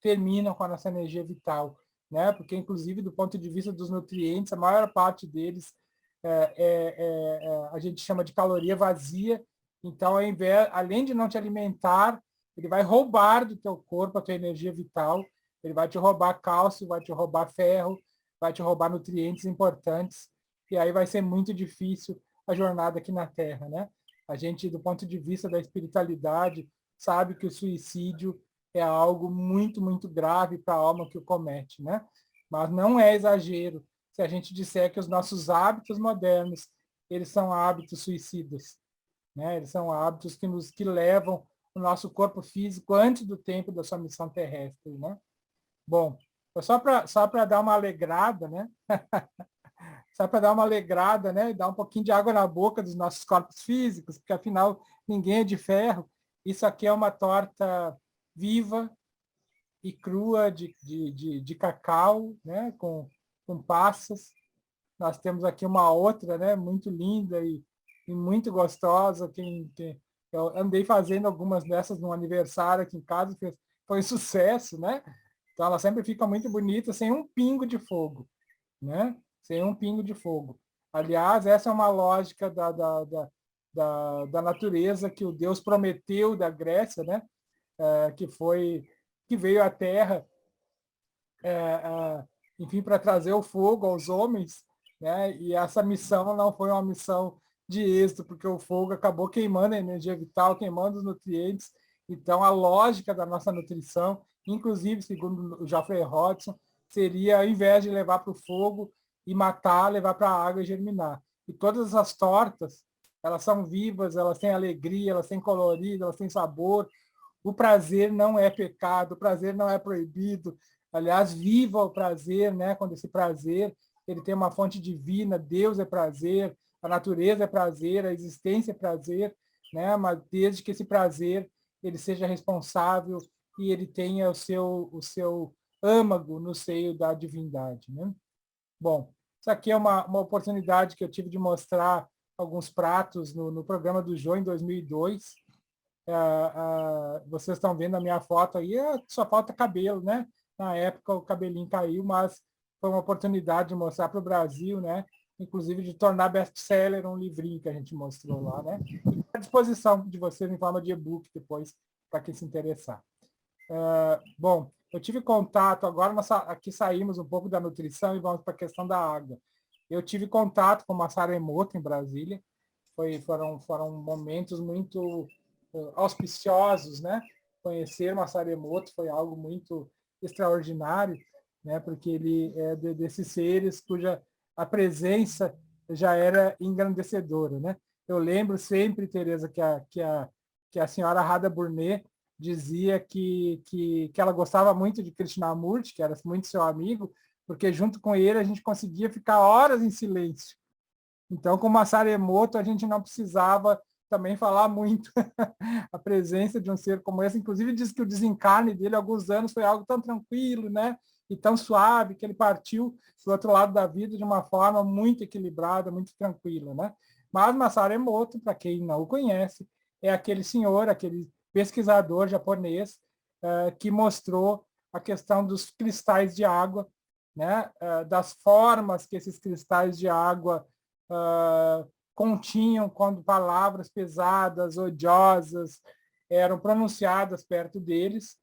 terminam com a nossa energia vital, né? Porque, inclusive, do ponto de vista dos nutrientes, a maior parte deles a gente chama de caloria vazia. Então, além de não te alimentar, ele vai roubar do teu corpo a tua energia vital, ele vai te roubar cálcio, vai te roubar ferro, vai te roubar nutrientes importantes, e aí vai ser muito difícil a jornada aqui na Terra, né? A gente, do ponto de vista da espiritualidade, sabe que o suicídio é algo muito, muito grave para a alma que o comete, né? Mas não é exagero se a gente disser que os nossos hábitos modernos, eles são hábitos suicidas, né? Eles são hábitos que levam o nosso corpo físico antes do tempo da sua missão terrestre, né? Bom, só para dar uma alegrada, né? Só para dar uma alegrada, né? E dar um pouquinho de água na boca dos nossos corpos físicos, porque afinal ninguém é de ferro. Isso aqui é uma torta viva e crua de cacau, né? Com passas. Nós temos aqui uma outra, né? Muito linda e muito gostosa. Eu andei fazendo algumas dessas no aniversário aqui em casa, foi um sucesso, né? Então, ela sempre fica muito bonita, sem um pingo de fogo, né? Sem um pingo de fogo. Aliás, essa é uma lógica da natureza que o Deus prometeu da Grécia, né? Que veio à Terra, enfim, para trazer o fogo aos homens, né? E essa missão não foi uma missão de êxito, porque o fogo acabou queimando a energia vital, queimando os nutrientes. Então, a lógica da nossa nutrição, inclusive, segundo o Geoffrey Hodgson, seria, ao invés de levar para o fogo e matar, levar para a água e germinar. E todas essas tortas, elas são vivas, elas têm alegria, elas têm colorido, elas têm sabor. O prazer não é pecado, o prazer não é proibido. Aliás, viva o prazer, né? Quando esse prazer ele tem uma fonte divina, Deus é prazer, a natureza é prazer, a existência é prazer, né? Mas desde que esse prazer ele seja responsável e ele tenha o seu âmago no seio da divindade, né? Bom, isso aqui é uma oportunidade que eu tive de mostrar alguns pratos no programa do Jô em 2002. Vocês estão vendo a minha foto aí, só falta cabelo, né? Na época o cabelinho caiu, mas foi uma oportunidade de mostrar para o Brasil, né? Inclusive de tornar best-seller um livrinho que a gente mostrou lá, né? E à disposição de vocês em forma de e-book depois, para quem se interessar. Bom, eu tive contato, agora nós aqui saímos um pouco da nutrição e vamos para a questão da água. Eu tive contato com Masaru Emoto em Brasília, foram momentos muito auspiciosos, né? Conhecer Masaru Emoto foi algo muito extraordinário, né? Porque ele é desses seres cuja a presença já era engrandecedora, né? Eu lembro sempre, Tereza, que a senhora Radha Burnet dizia que ela gostava muito de Krishnamurti, que era muito seu amigo, porque junto com ele a gente conseguia ficar horas em silêncio. Então, com Masaru Emoto, a gente não precisava também falar muito a presença de um ser como esse. Inclusive, diz que o desencarne dele há alguns anos foi algo tão tranquilo, né? E tão suave, que ele partiu do outro lado da vida de uma forma muito equilibrada, muito tranquila, né? Mas Masaru Emoto, para quem não o conhece, é aquele senhor, aquele pesquisador japonês que mostrou a questão dos cristais de água, né? Das formas que esses cristais de água continham quando palavras pesadas, odiosas, eram pronunciadas perto deles,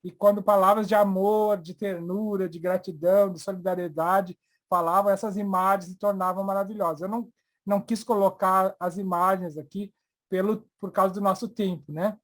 e quando palavras de amor, de ternura, de gratidão, de solidariedade falavam, essas imagens se tornavam maravilhosas. Eu não quis colocar as imagens aqui por causa do nosso tempo, né?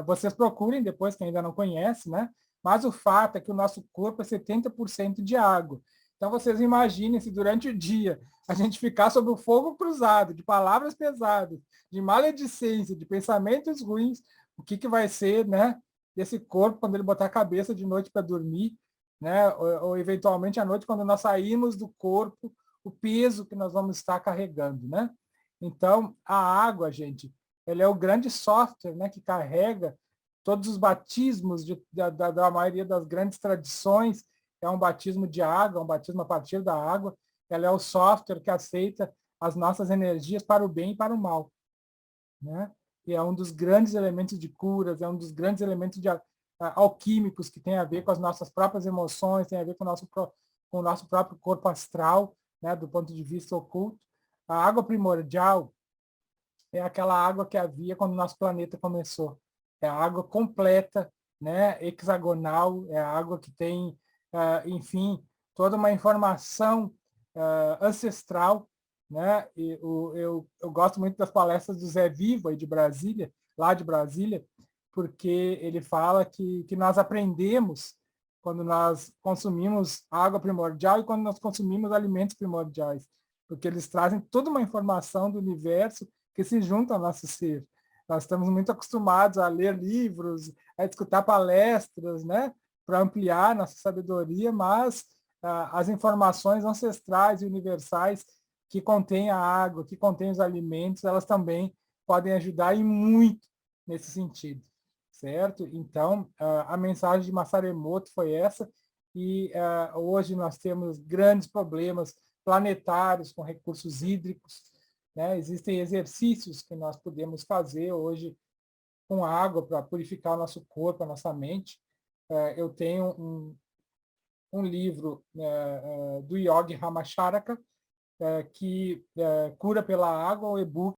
Vocês procurem depois, quem ainda não conhece, né? Mas o fato é que o nosso corpo é 70% de água. Então, vocês imaginem se durante o dia a gente ficar sob o fogo cruzado, de palavras pesadas, de maledicência, de pensamentos ruins, o que vai ser, né, desse corpo quando ele botar a cabeça de noite para dormir, né? Ou eventualmente à noite, quando nós saímos do corpo, o peso que nós vamos estar carregando, né? Então, a água, gente, ele é o grande software, né, que carrega todos os batismos da maioria das grandes tradições. É um batismo de água, um batismo a partir da água. Ela é o software que aceita as nossas energias para o bem e para o mal, né? E é um dos grandes elementos de curas, é um dos grandes elementos alquímicos que tem a ver com as nossas próprias emoções, tem a ver com o nosso próprio corpo astral, né, do ponto de vista oculto. A água primordial é aquela água que havia quando o nosso planeta começou. É a água completa, né, hexagonal, é a água que tem, enfim, toda uma informação ancestral, né? Eu gosto muito das palestras do Zé Vivo, aí de Brasília, lá de Brasília, porque ele fala que nós aprendemos quando nós consumimos água primordial e quando nós consumimos alimentos primordiais, porque eles trazem toda uma informação do universo que se junta ao nosso ser. Nós estamos muito acostumados a ler livros, a escutar palestras, né, para ampliar nossa sabedoria, mas as informações ancestrais e universais que contêm a água, que contêm os alimentos, elas também podem ajudar e muito nesse sentido, certo? Então, a mensagem de Masaru Emoto foi essa, e hoje nós temos grandes problemas planetários com recursos hídricos, né? Existem exercícios que nós podemos fazer hoje com água para purificar o nosso corpo, a nossa mente. Eu tenho um livro do Yogi Ramacharaka, que cura pela água, o e-book.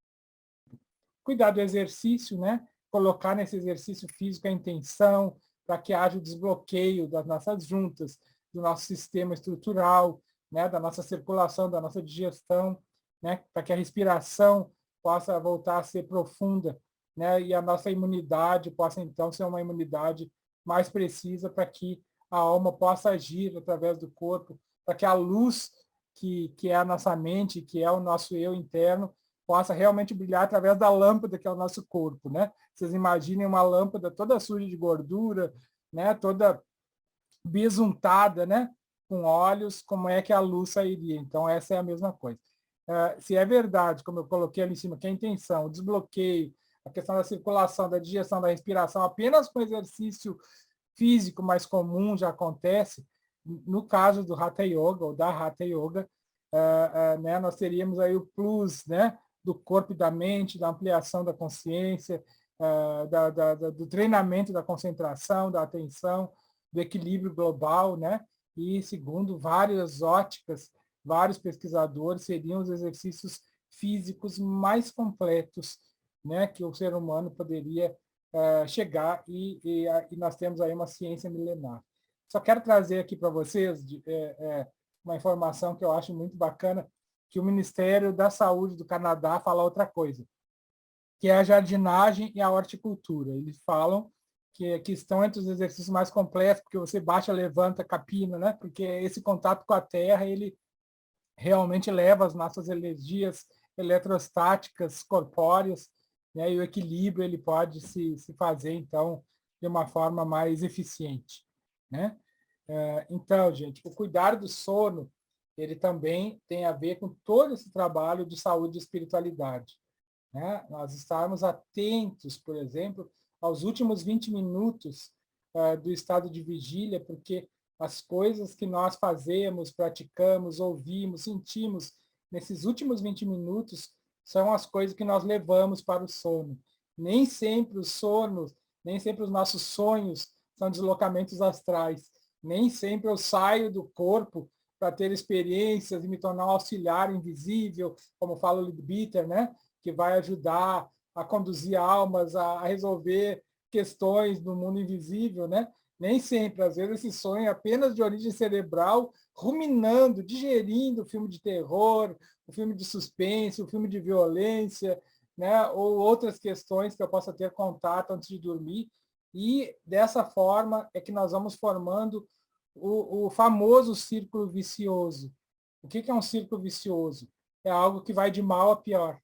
Cuidar do exercício, né? Colocar nesse exercício físico a intenção para que haja o desbloqueio das nossas juntas, do nosso sistema estrutural, né? Da nossa circulação, da nossa digestão, né? Para que a respiração possa voltar a ser profunda, né? E a nossa imunidade possa, então, ser uma imunidade mais precisa para que a alma possa agir através do corpo, para que a luz que é a nossa mente, que é o nosso eu interno, possa realmente brilhar através da lâmpada que é o nosso corpo, né? Vocês imaginem uma lâmpada toda suja de gordura, né? Toda besuntada, né? Com óleos, como é que a luz sairia? Então, essa é a mesma coisa. Se é verdade, como eu coloquei ali em cima, que a intenção, o desbloqueio, a questão da circulação, da digestão, da respiração, apenas com exercício físico mais comum já acontece, no caso do Hatha Yoga, ou da Hatha Yoga, né, nós teríamos aí o plus, né, do corpo e da mente, da ampliação da consciência, do treinamento da concentração, da atenção, do equilíbrio global, né? E, segundo várias óticas, vários pesquisadores, seriam os exercícios físicos mais completos, né, que o ser humano poderia chegar, e nós temos aí uma ciência milenar. Só quero trazer aqui para vocês uma informação que eu acho muito bacana, que o Ministério da Saúde do Canadá fala outra coisa, que é a jardinagem e a horticultura. Eles falam que estão entre os exercícios mais completos, porque você baixa, levanta, capina, né? Porque esse contato com a terra, ele realmente leva as nossas energias eletrostáticas corpóreas, né? E o equilíbrio ele pode se fazer, então, de uma forma mais eficiente, né? Então, gente, o cuidar do sono, ele também tem a ver com todo esse trabalho de saúde e espiritualidade, né? Nós estarmos atentos, por exemplo, aos últimos 20 minutos do estado de vigília, porque as coisas que nós fazemos, praticamos, ouvimos, sentimos nesses últimos 20 minutos são as coisas que nós levamos para o sono. Nem sempre os sonos, nem sempre os nossos sonhos são deslocamentos astrais. Nem sempre eu saio do corpo para ter experiências e me tornar um auxiliar invisível, como fala o Leadbeater, né? Que vai ajudar a conduzir almas, a resolver questões do mundo invisível, né? Nem sempre, às vezes esse sonho é apenas de origem cerebral, ruminando, digerindo o filme de terror, o filme de suspense, o filme de violência, né? Ou outras questões que eu possa ter contato antes de dormir. E, dessa forma, é que nós vamos formando o famoso círculo vicioso. O que é um círculo vicioso? É algo que vai de mal a pior.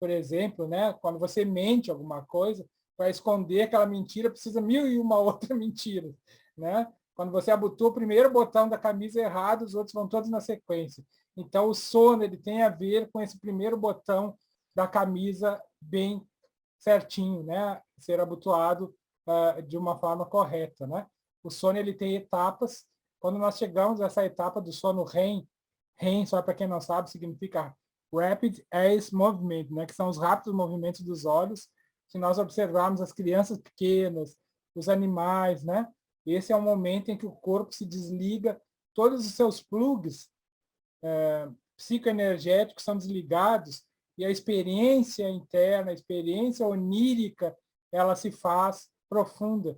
Por exemplo, né, quando você mente alguma coisa, para esconder aquela mentira, precisa mil e uma outra mentira. Né? Quando você abotou o primeiro botão da camisa errado, os outros vão todos na sequência. Então, o sono ele tem a ver com esse primeiro botão da camisa bem certinho, né? Ser abotoado de uma forma correta. Né? O sono ele tem etapas. Quando nós chegamos a essa etapa do sono REM, REM, só para quem não sabe, significa Rapid Eye Movement, né? Que são os rápidos movimentos dos olhos. Se nós observarmos as crianças pequenas, os animais, né? Esse é o momento em que o corpo se desliga, todos os seus plugs psicoenergéticos são desligados e a experiência interna, a experiência onírica, ela se faz profunda.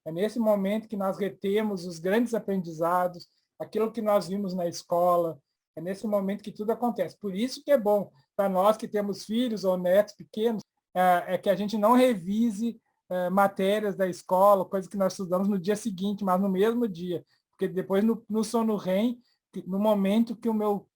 É nesse momento que nós retemos os grandes aprendizados, aquilo que nós vimos na escola, é nesse momento que tudo acontece. Por isso que é bom para nós que temos filhos ou netos pequenos, é que a gente não revise matérias da escola, coisas que nós estudamos no dia seguinte, mas no mesmo dia, porque depois no sono REM, no momento que o meu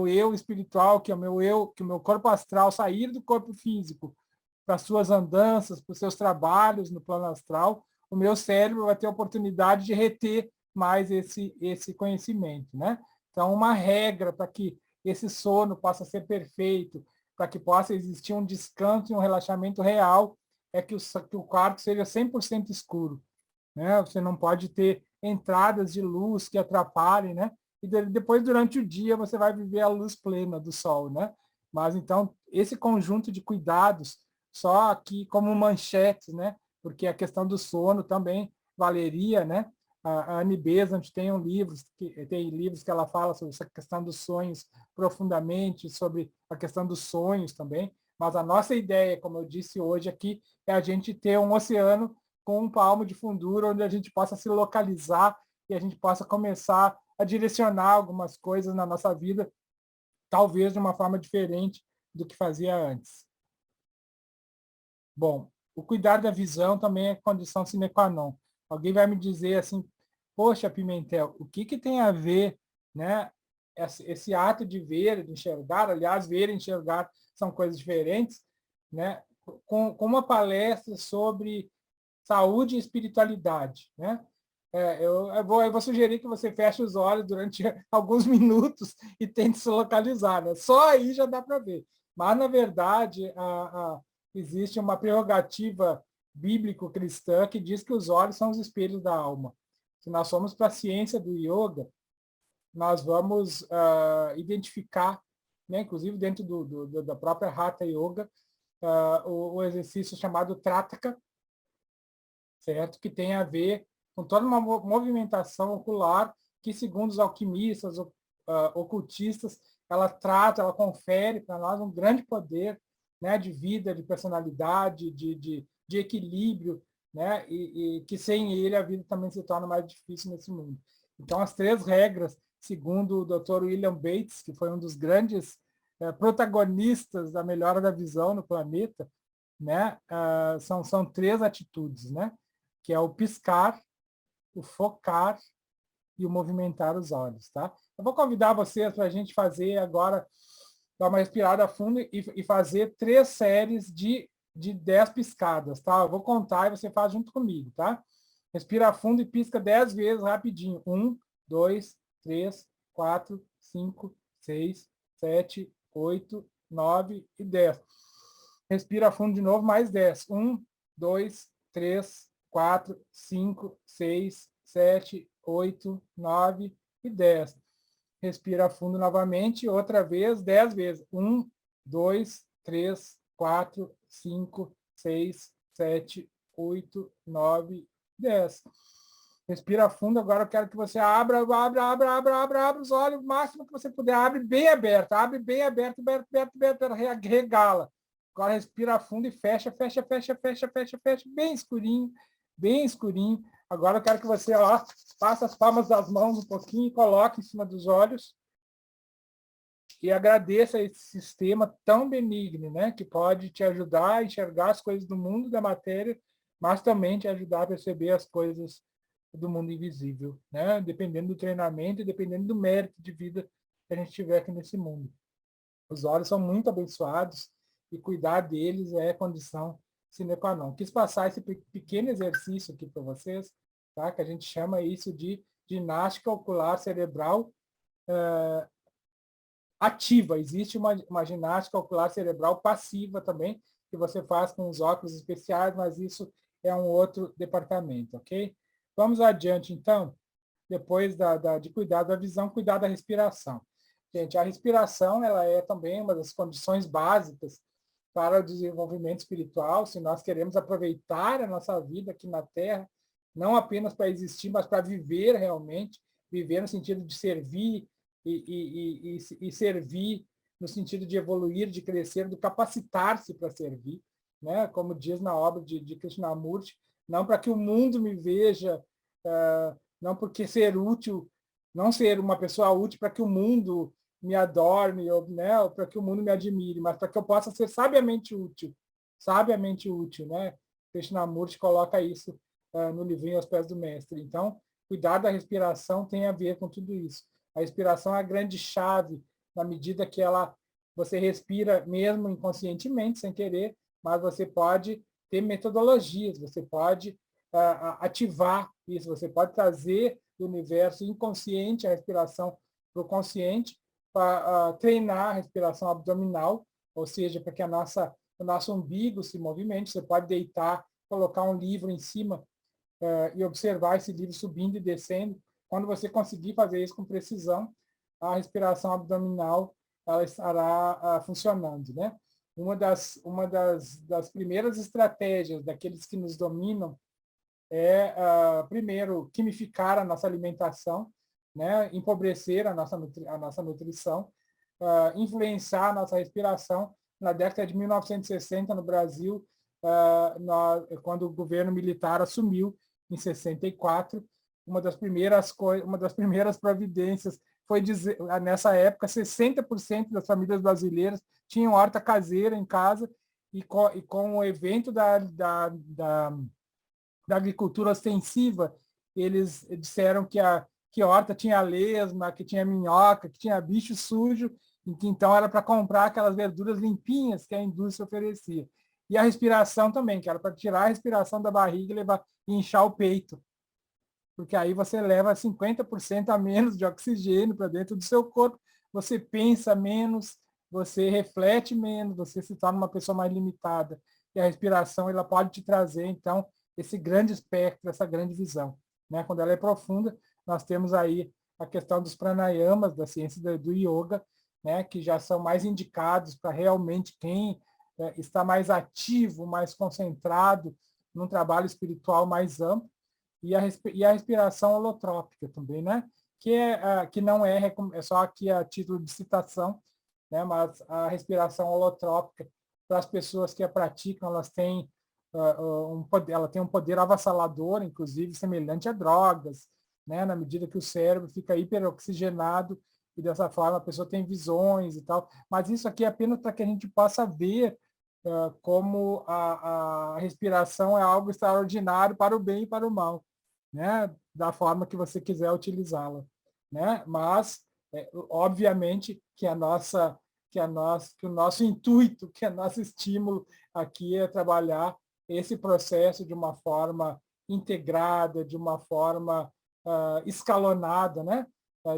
eu espiritual, que o meu corpo astral sair do corpo físico para suas andanças, para os seus trabalhos no plano astral, o meu cérebro vai ter a oportunidade de reter mais esse conhecimento, né? Então, uma regra para que esse sono possa ser perfeito, para que possa existir um descanso e um relaxamento real, é que o quarto seja 100% escuro. Né? Você não pode ter entradas de luz que atrapalhem, né? E depois, durante o dia, você vai viver a luz plena do sol, né? Mas, então, esse conjunto de cuidados, só aqui como manchetes, né? Porque a questão do sono também valeria, né? A Annie Besant tem livros que ela fala sobre essa questão dos sonhos profundamente, sobre a questão dos sonhos também, mas a nossa ideia, como eu disse hoje aqui, é a gente ter um oceano com um palmo de fundura, onde a gente possa se localizar e a gente possa começar a direcionar algumas coisas na nossa vida, talvez de uma forma diferente do que fazia antes. Bom, o cuidar da visão também é condição sine qua non. Alguém vai me dizer assim, poxa, Pimentel, o que tem a ver, né, esse ato de ver, de enxergar, aliás, ver e enxergar são coisas diferentes, né, com uma palestra sobre saúde e espiritualidade, né? Eu vou sugerir que você feche os olhos durante alguns minutos e tente se localizar, né? Só aí já dá para ver. Mas, na verdade, existe uma prerrogativa bíblico-cristã que diz que os olhos são os espelhos da alma. Se nós formos para a ciência do yoga, nós vamos identificar, né, inclusive dentro da própria Hatha Yoga, o exercício chamado Trataka, certo? Que tem a ver com toda uma movimentação ocular que, segundo os alquimistas, ocultistas, ela trata, ela confere para nós um grande poder, né, de vida, de personalidade, de equilíbrio, né, e que sem ele a vida também se torna mais difícil nesse mundo. Então, as 3 regras, segundo o Dr. William Bates, que foi um dos grandes protagonistas da melhora da visão no planeta, né, são 3 atitudes, né, que é o piscar, o focar e o movimentar os olhos. Tá? Eu vou convidar vocês para a gente fazer agora, dar uma respirada fundo e fazer 3 séries de 10 piscadas. Tá? Eu vou contar e você faz junto comigo. Tá? Respira fundo e pisca 10 vezes rapidinho. 1, 2, 3, 4, 5, 6, 7, 8, 9 e 10. Respira fundo de novo, mais 10. 1, 2, 3, 4, 5, 6, 7, 8, 9 e 10. Respira fundo novamente, outra vez, 10 vezes. 1, 2, 3, 4, 5, 6, 7, 8, 9, 10. Respira fundo, agora eu quero que você abra os olhos, o máximo que você puder. Abre bem aberto, aberto, regala. Agora respira fundo e fecha, bem escurinho, bem escurinho. Agora eu quero que você passe as palmas das mãos um pouquinho e coloque em cima dos olhos. e agradeça esse sistema tão benigno, né, que pode te ajudar a enxergar as coisas do mundo da matéria, mas também te ajudar a perceber as coisas do mundo invisível, né, dependendo do treinamento e dependendo do mérito de vida que a gente tiver aqui nesse mundo. Os olhos são muito abençoados e cuidar deles é condição sine qua non. Quis passar esse pequeno exercício aqui para vocês, tá? Que a gente chama isso de ginástica ocular cerebral ativa. Existe uma ginástica ocular cerebral passiva também, que você faz com os óculos especiais, mas isso é um outro departamento, ok? Vamos adiante, então, depois de cuidar da visão, cuidar da respiração. Gente, a respiração ela é também uma das condições básicas para o desenvolvimento espiritual, se nós queremos aproveitar a nossa vida aqui na Terra, não apenas para existir, mas para viver realmente, viver no sentido de servir e servir no sentido de evoluir, de crescer, de capacitar-se para servir, né? Como diz na obra de Krishnamurti, não para que o mundo me veja, não porque ser útil, não ser uma pessoa útil para que o mundo me adorme, ou, né, ou para que o mundo me admire, mas para que eu possa ser sabiamente útil, né? Krishnamurti coloca isso no livrinho Aos Pés do Mestre. Então, cuidar da respiração tem a ver com tudo isso. A respiração é a grande chave, na medida que você respira mesmo inconscientemente, sem querer, mas você pode ter metodologias, você pode ativar isso, você pode trazer do universo inconsciente a respiração para o consciente, para treinar a respiração abdominal, ou seja, para que o nosso umbigo se movimente. Você pode deitar, colocar um livro em cima e observar esse livro subindo e descendo. Quando você conseguir fazer isso com precisão, a respiração abdominal ela estará funcionando, né? Uma das primeiras estratégias daqueles que nos dominam é, primeiro, quimificar a nossa alimentação, né? Empobrecer a nossa nutrição, influenciar a nossa respiração. Na década de 1960, no Brasil, quando o governo militar assumiu, em 64, uma das primeiras providências foi dizer, nessa época, 60% das famílias brasileiras tinham horta caseira em casa, e com o evento da agricultura ostensiva, eles disseram que a horta tinha lesma, que tinha minhoca, que tinha bicho sujo, e que então era para comprar aquelas verduras limpinhas que a indústria oferecia. E a respiração também, que era para tirar a respiração da barriga e inchar o peito, porque aí você leva 50% a menos de oxigênio para dentro do seu corpo, você pensa menos, você reflete menos, você se torna uma pessoa mais limitada. E a respiração ela pode te trazer, então, esse grande espectro, essa grande visão, né? Quando ela é profunda, nós temos aí a questão dos pranayamas, da ciência do yoga, né? Que já são mais indicados para realmente quem está mais ativo, mais concentrado num trabalho espiritual mais amplo, e a respiração holotrópica também, né? Que não é só aqui a título de citação, né? Mas a respiração holotrópica, para as pessoas que a praticam, ela tem um poder avassalador, inclusive semelhante a drogas, né? Na medida que o cérebro fica hiperoxigenado e dessa forma a pessoa tem visões e tal. Mas isso aqui é apenas para que a gente possa ver como a respiração é algo extraordinário para o bem e para o mal, né? Da forma que você quiser utilizá-la, né? Mas obviamente que o nosso intuito, que o nosso estímulo aqui é trabalhar esse processo de uma forma integrada, de uma forma escalonada, né?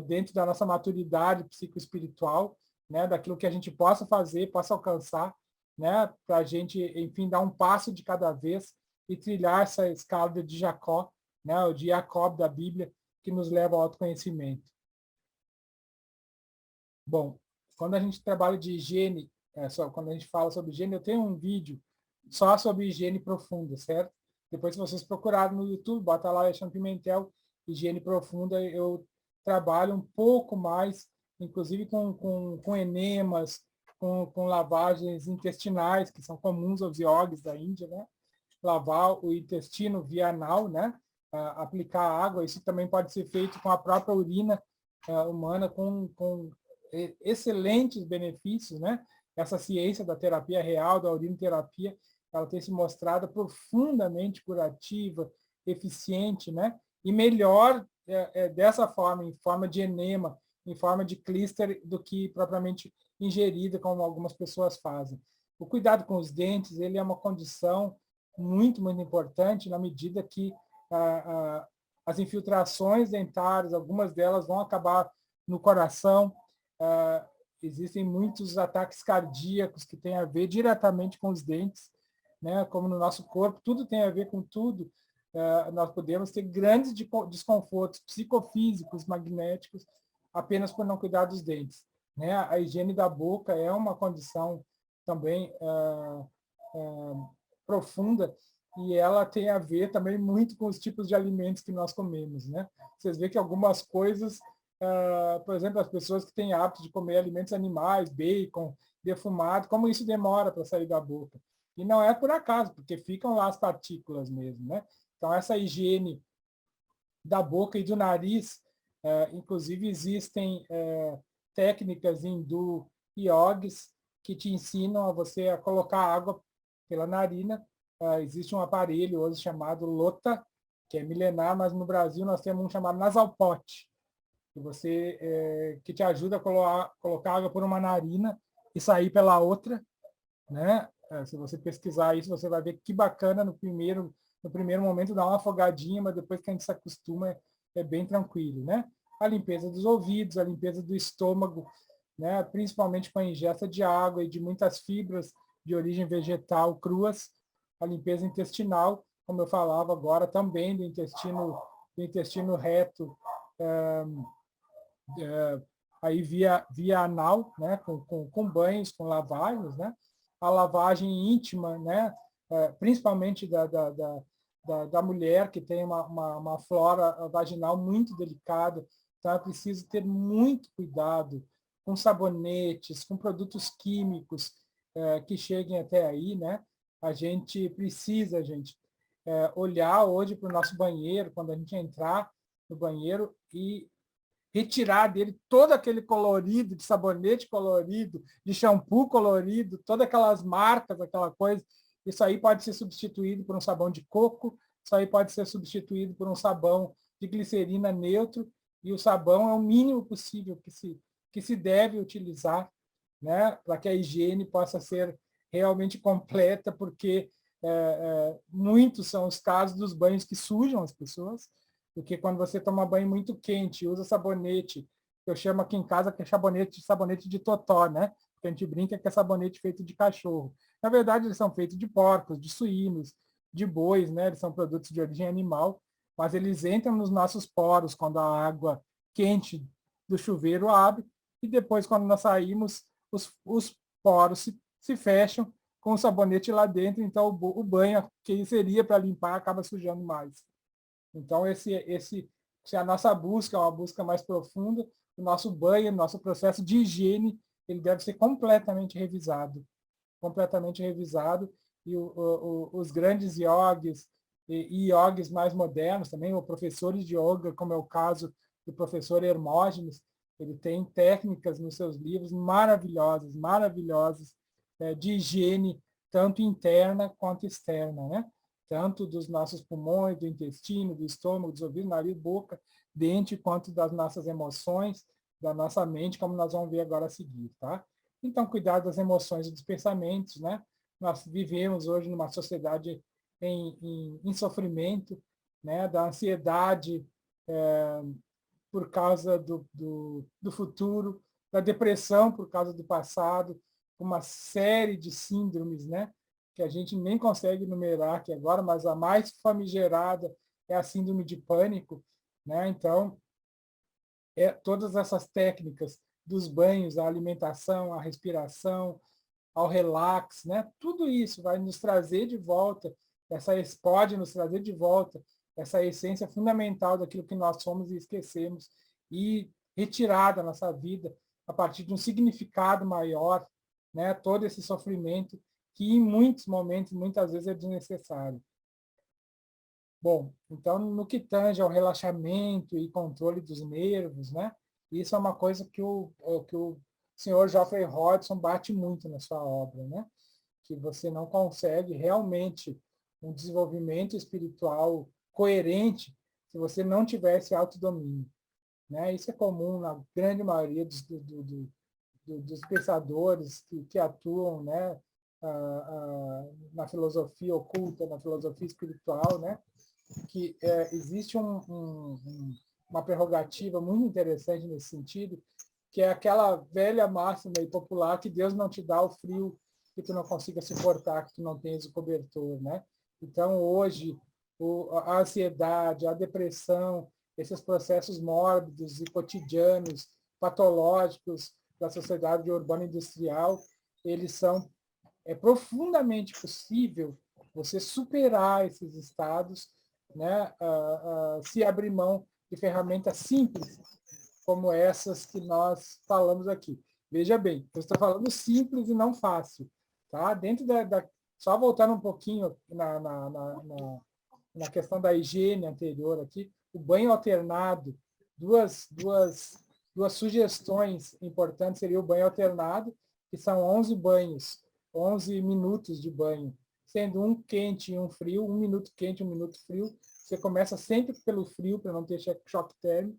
Dentro da nossa maturidade psicoespiritual, né? Daquilo que a gente possa fazer, possa alcançar, né? Para a gente, enfim, dar um passo de cada vez e trilhar essa escada de Jacó, né? O de Jacob da Bíblia, que nos leva ao autoconhecimento. Bom, quando a gente trabalha de higiene, quando a gente fala sobre higiene, eu tenho um vídeo só sobre higiene profunda, certo? Depois, se vocês procurarem no YouTube, bota lá Alexandre Pimentel, higiene profunda, eu trabalho um pouco mais, inclusive com enemas, com lavagens intestinais, que são comuns aos iogues da Índia, né? Lavar o intestino via anal, né? Aplicar água, isso também pode ser feito com a própria urina humana, com excelentes benefícios, né? Essa ciência da terapia real, da urinoterapia, ela tem se mostrado profundamente curativa, eficiente, né? E melhor dessa forma, em forma de enema, em forma de clíster, do que propriamente ingerida, como algumas pessoas fazem. O cuidado com os dentes, ele é uma condição muito, muito importante, na medida que as infiltrações dentárias, algumas delas vão acabar no coração. Existem muitos ataques cardíacos que têm a ver diretamente com os dentes, né? Como no nosso corpo, tudo tem a ver com tudo. Nós podemos ter grandes desconfortos psicofísicos, magnéticos, apenas por não cuidar dos dentes, né? A higiene da boca é uma condição também profunda, e ela tem a ver também muito com os tipos de alimentos que nós comemos, né? Vocês veem que algumas coisas, por exemplo, as pessoas que têm hábito de comer alimentos animais, bacon, defumado, como isso demora para sair da boca. E não é por acaso, porque ficam lá as partículas mesmo, né? Então, essa higiene da boca e do nariz, inclusive existem técnicas hindu yogis que te ensinam a você a colocar água pela narina. Existe um aparelho hoje chamado Lota, que é milenar, mas no Brasil nós temos um chamado Nasalpot, que te ajuda a colocar água por uma narina e sair pela outra, né? Se você pesquisar isso, você vai ver que bacana no primeiro momento dá uma afogadinha, mas depois que a gente se acostuma é bem tranquilo, né? A limpeza dos ouvidos, a limpeza do estômago, né? Principalmente com a ingesta de água e de muitas fibras de origem vegetal cruas, a limpeza intestinal, como eu falava agora, também do intestino reto, aí via anal, né? com banhos, com lavagens, né? A lavagem íntima, né? Principalmente da mulher, que tem uma flora vaginal muito delicada, então é preciso ter muito cuidado com sabonetes, com produtos químicos que cheguem até aí, né? A gente precisa, olhar hoje para o nosso banheiro, quando a gente entrar no banheiro, e retirar dele todo aquele colorido, de sabonete colorido, de shampoo colorido, todas aquelas marcas, aquela coisa. Isso aí pode ser substituído por um sabão de coco, isso aí pode ser substituído por um sabão de glicerina neutro, e o sabão é o mínimo possível que se deve utilizar, né, para que a higiene possa ser realmente completa, porque muitos são os casos dos banhos que sujam as pessoas, porque quando você toma banho muito quente, usa sabonete, eu chamo aqui em casa que é sabonete de totó, né? Porque a gente brinca que é sabonete feito de cachorro. Na verdade, eles são feitos de porcos, de suínos, de bois, né? Eles são produtos de origem animal, mas eles entram nos nossos poros quando a água quente do chuveiro abre, e depois, quando nós saímos, os poros se fecham com o sabonete lá dentro, então o banho que seria para limpar acaba sujando mais. Então, se a nossa busca é uma busca mais profunda, o nosso banho, o nosso processo de higiene, ele deve ser completamente revisado. Completamente revisado. E os grandes yogis e yogis mais modernos também, ou professores de yoga, como é o caso do professor Hermógenes, ele tem técnicas nos seus livros maravilhosas, maravilhosas, de higiene, tanto interna quanto externa, né? Tanto dos nossos pulmões, do intestino, do estômago, dos ouvidos, nariz, boca, dente, quanto das nossas emoções, da nossa mente, como nós vamos ver agora a seguir, tá? Então, cuidar das emoções e dos pensamentos, né? Nós vivemos hoje numa sociedade em sofrimento, né? Da ansiedade por causa do futuro, da depressão por causa do passado, uma série de síndromes, né? Que a gente nem consegue numerar aqui agora, mas a mais famigerada é a síndrome de pânico, né? Então, todas essas técnicas dos banhos, a alimentação, a respiração, ao relax, né? Tudo isso vai nos trazer de volta, pode nos trazer de volta essa essência fundamental daquilo que nós somos e esquecemos, e retirar da nossa vida, a partir de um significado maior, né? Todo esse sofrimento que em muitos momentos, muitas vezes, é desnecessário. Bom, então, no que tange ao relaxamento e controle dos nervos, né? Isso é uma coisa que o senhor Geoffrey Hodgson bate muito na sua obra, né? Que você não consegue realmente um desenvolvimento espiritual coerente se você não tiver esse autodomínio, né? Isso é comum na grande maioria dos pensadores que atuam, né? Na filosofia oculta, na filosofia espiritual, né? Que existe uma prerrogativa muito interessante nesse sentido, que é aquela velha máxima e popular que Deus não te dá o frio que tu não consiga suportar, que tu não tens o cobertor, né? Então, hoje, a ansiedade, a depressão, esses processos mórbidos e cotidianos, patológicos da sociedade urbana industrial, eles são profundamente possível você superar esses estados, né, se abrir mão de ferramentas simples como essas que nós falamos aqui. Veja bem, eu estou falando simples e não fácil. Tá? Dentro só voltando um pouquinho na questão da higiene anterior aqui, o banho alternado, duas sugestões importantes seria o banho alternado, que são 11 banhos, 11 minutos de banho, sendo um quente e um frio, 1 minuto quente, 1 minuto frio. Você começa sempre pelo frio, para não ter choque térmico,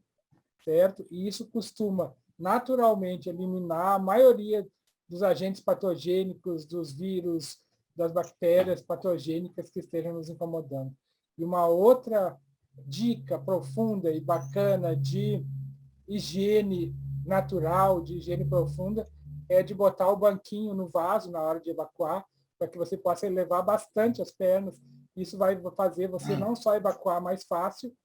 certo? E isso costuma, naturalmente, eliminar a maioria dos agentes patogênicos, dos vírus, das bactérias patogênicas que estejam nos incomodando. E uma outra dica profunda e bacana de higiene natural, de higiene profunda, é de botar o banquinho no vaso na hora de evacuar, para que você possa elevar bastante as pernas. Isso vai fazer você não só evacuar mais fácil,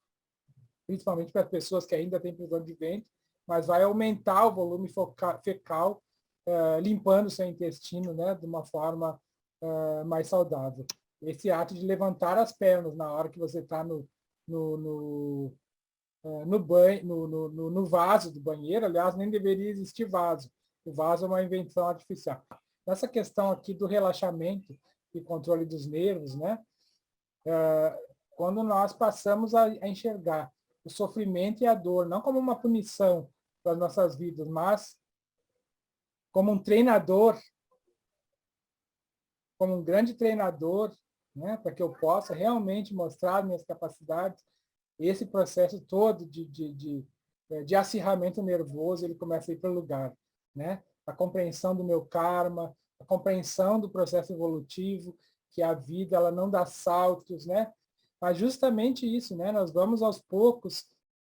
principalmente para as pessoas que ainda têm prisão de ventre, mas vai aumentar o volume fecal, limpando o seu intestino, né, de uma forma mais saudável. Esse ato de levantar as pernas na hora que você está no banho, no vaso do banheiro, aliás, nem deveria existir vaso. O vaso é uma invenção artificial. Nessa questão aqui do relaxamento e controle dos nervos, né? Quando nós passamos a enxergar o sofrimento e a dor, não como uma punição para as nossas vidas, mas como um treinador, como um grande treinador, né? Para que eu possa realmente mostrar minhas capacidades, esse processo todo de acirramento nervoso, ele começa a ir para o lugar, né? A compreensão do meu karma, a compreensão do processo evolutivo, que a vida ela não dá saltos, né? Mas justamente isso, né? Nós vamos aos poucos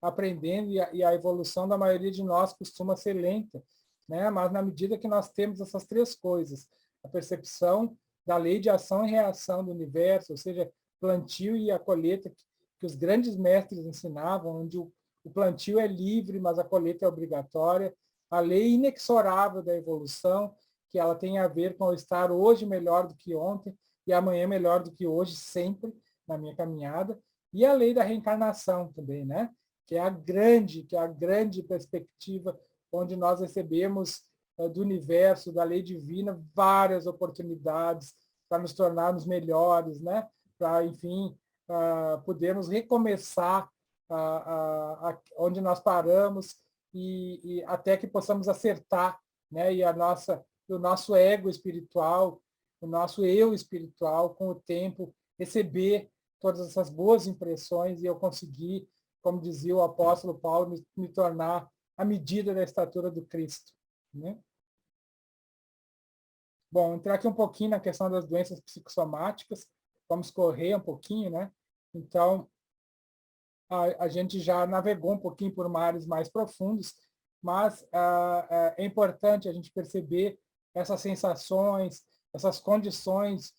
aprendendo e a evolução da maioria de nós costuma ser lenta, né? Mas na medida que nós temos essas três coisas, a percepção da lei de ação e reação do universo, ou seja, plantio e a colheita que os grandes mestres ensinavam, onde o plantio é livre, mas a colheita é obrigatória, a lei inexorável da evolução, que ela tem a ver com o estar hoje melhor do que ontem e amanhã melhor do que hoje, sempre, na minha caminhada, e a lei da reencarnação também, né? Que é a grande perspectiva onde nós recebemos do universo, da lei divina, várias oportunidades para nos tornarmos melhores, né? Para, enfim, podermos recomeçar onde nós paramos e até que possamos acertar, né? E o nosso ego espiritual, o nosso eu espiritual, com o tempo, receber todas essas boas impressões e eu conseguir, como dizia o apóstolo Paulo, me tornar à medida da estatura do Cristo, né? Bom, entrar aqui um pouquinho na questão das doenças psicossomáticas, vamos correr um pouquinho, né? Então, a gente já navegou um pouquinho por mares mais profundos, mas é importante a gente perceber essas sensações, essas condições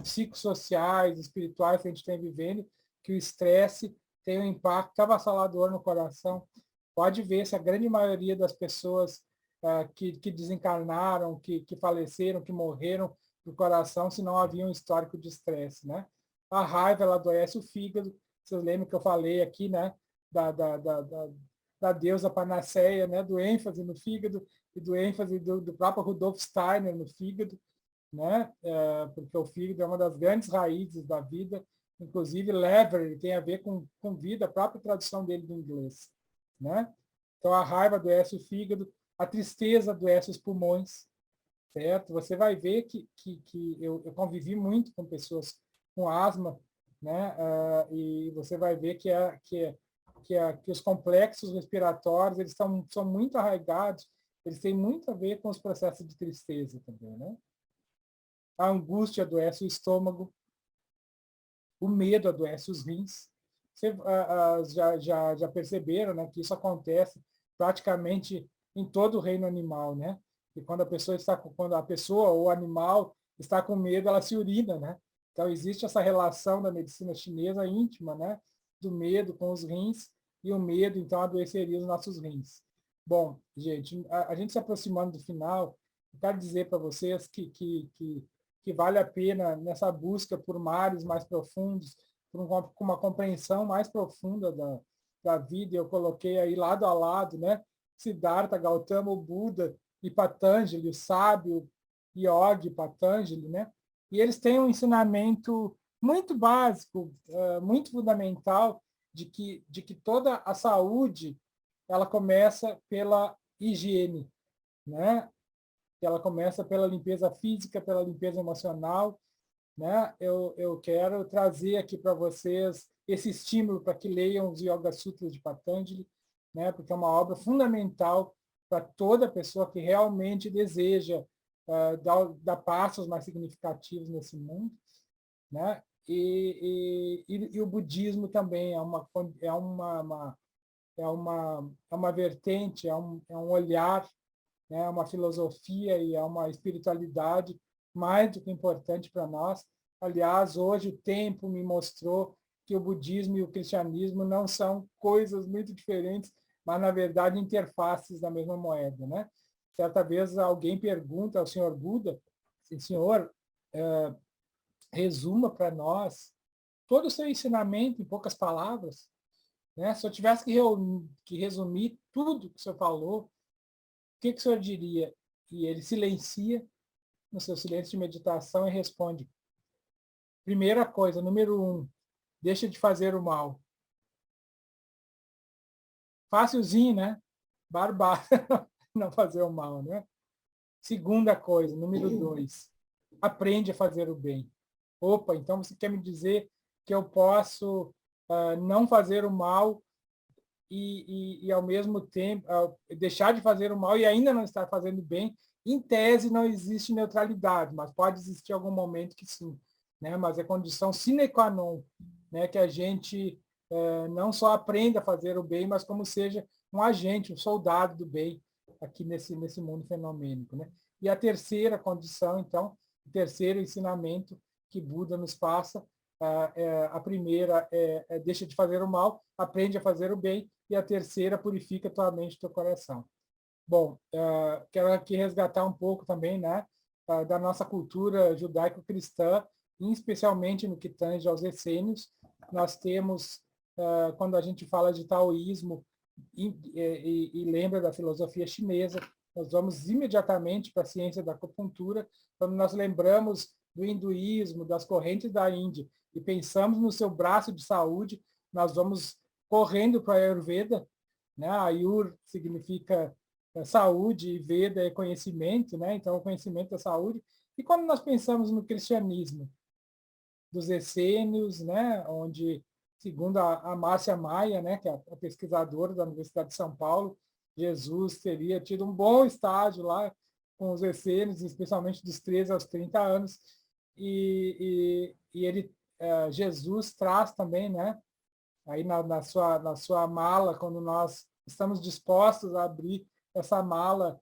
psicossociais, espirituais que a gente tem vivendo, que o estresse tem um impacto avassalador no coração. Pode ver se a grande maioria das pessoas que desencarnaram, que faleceram, que morreram do coração, se não havia um histórico de estresse, né? A raiva, ela adoece o fígado. Vocês lembram que eu falei aqui, né? Da deusa Panaceia, né? Do ênfase no fígado e do ênfase do próprio Rudolf Steiner no fígado, né? Porque o fígado é uma das grandes raízes da vida. Inclusive, lever tem a ver com vida, a própria tradução dele do inglês, né? Então, a raiva adoece o fígado, a tristeza adoece os pulmões, certo? Você vai ver que eu convivi muito com pessoas com asma, né? E você vai ver que os complexos respiratórios eles são muito arraigados, eles têm muito a ver com os processos de tristeza também, né? A angústia adoece o estômago, o medo adoece os rins. Vocês já perceberam, né, que isso acontece praticamente em todo o reino animal, né? E quando a pessoa ou o animal está com medo, ela se urina, né? Então existe essa relação da medicina chinesa íntima, né, do medo com os rins, e o medo então adoeceria os nossos rins. Bom, gente, a gente se aproximando do final, eu quero dizer para vocês que vale a pena nessa busca por mares mais profundos, por uma compreensão mais profunda da vida. Eu coloquei aí lado a lado, né? Siddhartha, Gautama, o Buda e Patanjali, o sábio Yogi Patanjali, né? E eles têm um ensinamento muito básico, muito fundamental, de que toda a saúde ela começa pela higiene, né? Ela começa pela limpeza física, pela limpeza emocional, né? Eu quero trazer aqui para vocês esse estímulo para que leiam os Yoga Sutras de Patanjali, né? Porque é uma obra fundamental para toda pessoa que realmente deseja dar passos mais significativos nesse mundo, né? E o budismo também é uma vertente, é um olhar, né, uma filosofia e é uma espiritualidade mais do que importante para nós. Aliás, hoje o tempo me mostrou que o budismo e o cristianismo não são coisas muito diferentes, mas, na verdade, interfaces da mesma moeda, né? Certa vez alguém pergunta ao senhor Buda, assim, senhor, resuma para nós todo o seu ensinamento em poucas palavras, né? Se eu tivesse que resumir tudo que o senhor falou, o que o senhor diria? E ele silencia no seu silêncio de meditação e responde: primeira coisa, número 1, deixa de fazer o mal. Fácilzinho, né? Barbado não fazer o mal, né? Segunda coisa, número 2, aprende a fazer o bem. Opa, então você quer me dizer que eu posso não fazer o mal ao mesmo tempo deixar de fazer o mal e ainda não estar fazendo bem? Em tese, não existe neutralidade, mas pode existir algum momento que sim, né? Mas é condição sine qua non, né? Que a gente não só aprenda a fazer o bem, mas como seja um agente, um soldado do bem aqui nesse mundo fenomênico, né? E a terceira condição, então, o terceiro ensinamento que Buda nos passa, a primeira deixa de fazer o mal, aprende a fazer o bem, e a terceira, purifica tua mente e teu coração. Bom, quero aqui resgatar um pouco também, né, da nossa cultura judaico-cristã, especialmente no que tange aos essênios. Nós temos, quando a gente fala de taoísmo e lembra da filosofia chinesa, nós vamos imediatamente para a ciência da acupuntura. Quando nós lembramos do hinduísmo, das correntes da Índia, e pensamos no seu braço de saúde, nós vamos correndo para a Ayurveda, né? Ayur significa saúde e Veda é conhecimento, né? Então, o conhecimento é saúde. E quando nós pensamos no cristianismo, dos essênios, né? Onde, segundo a Márcia Maia, né? Que é a pesquisadora da Universidade de São Paulo, Jesus teria tido um bom estágio lá com os essênios, especialmente dos 13 aos 30 anos, e ele, Jesus traz também, né? Aí na sua mala, quando nós estamos dispostos a abrir essa mala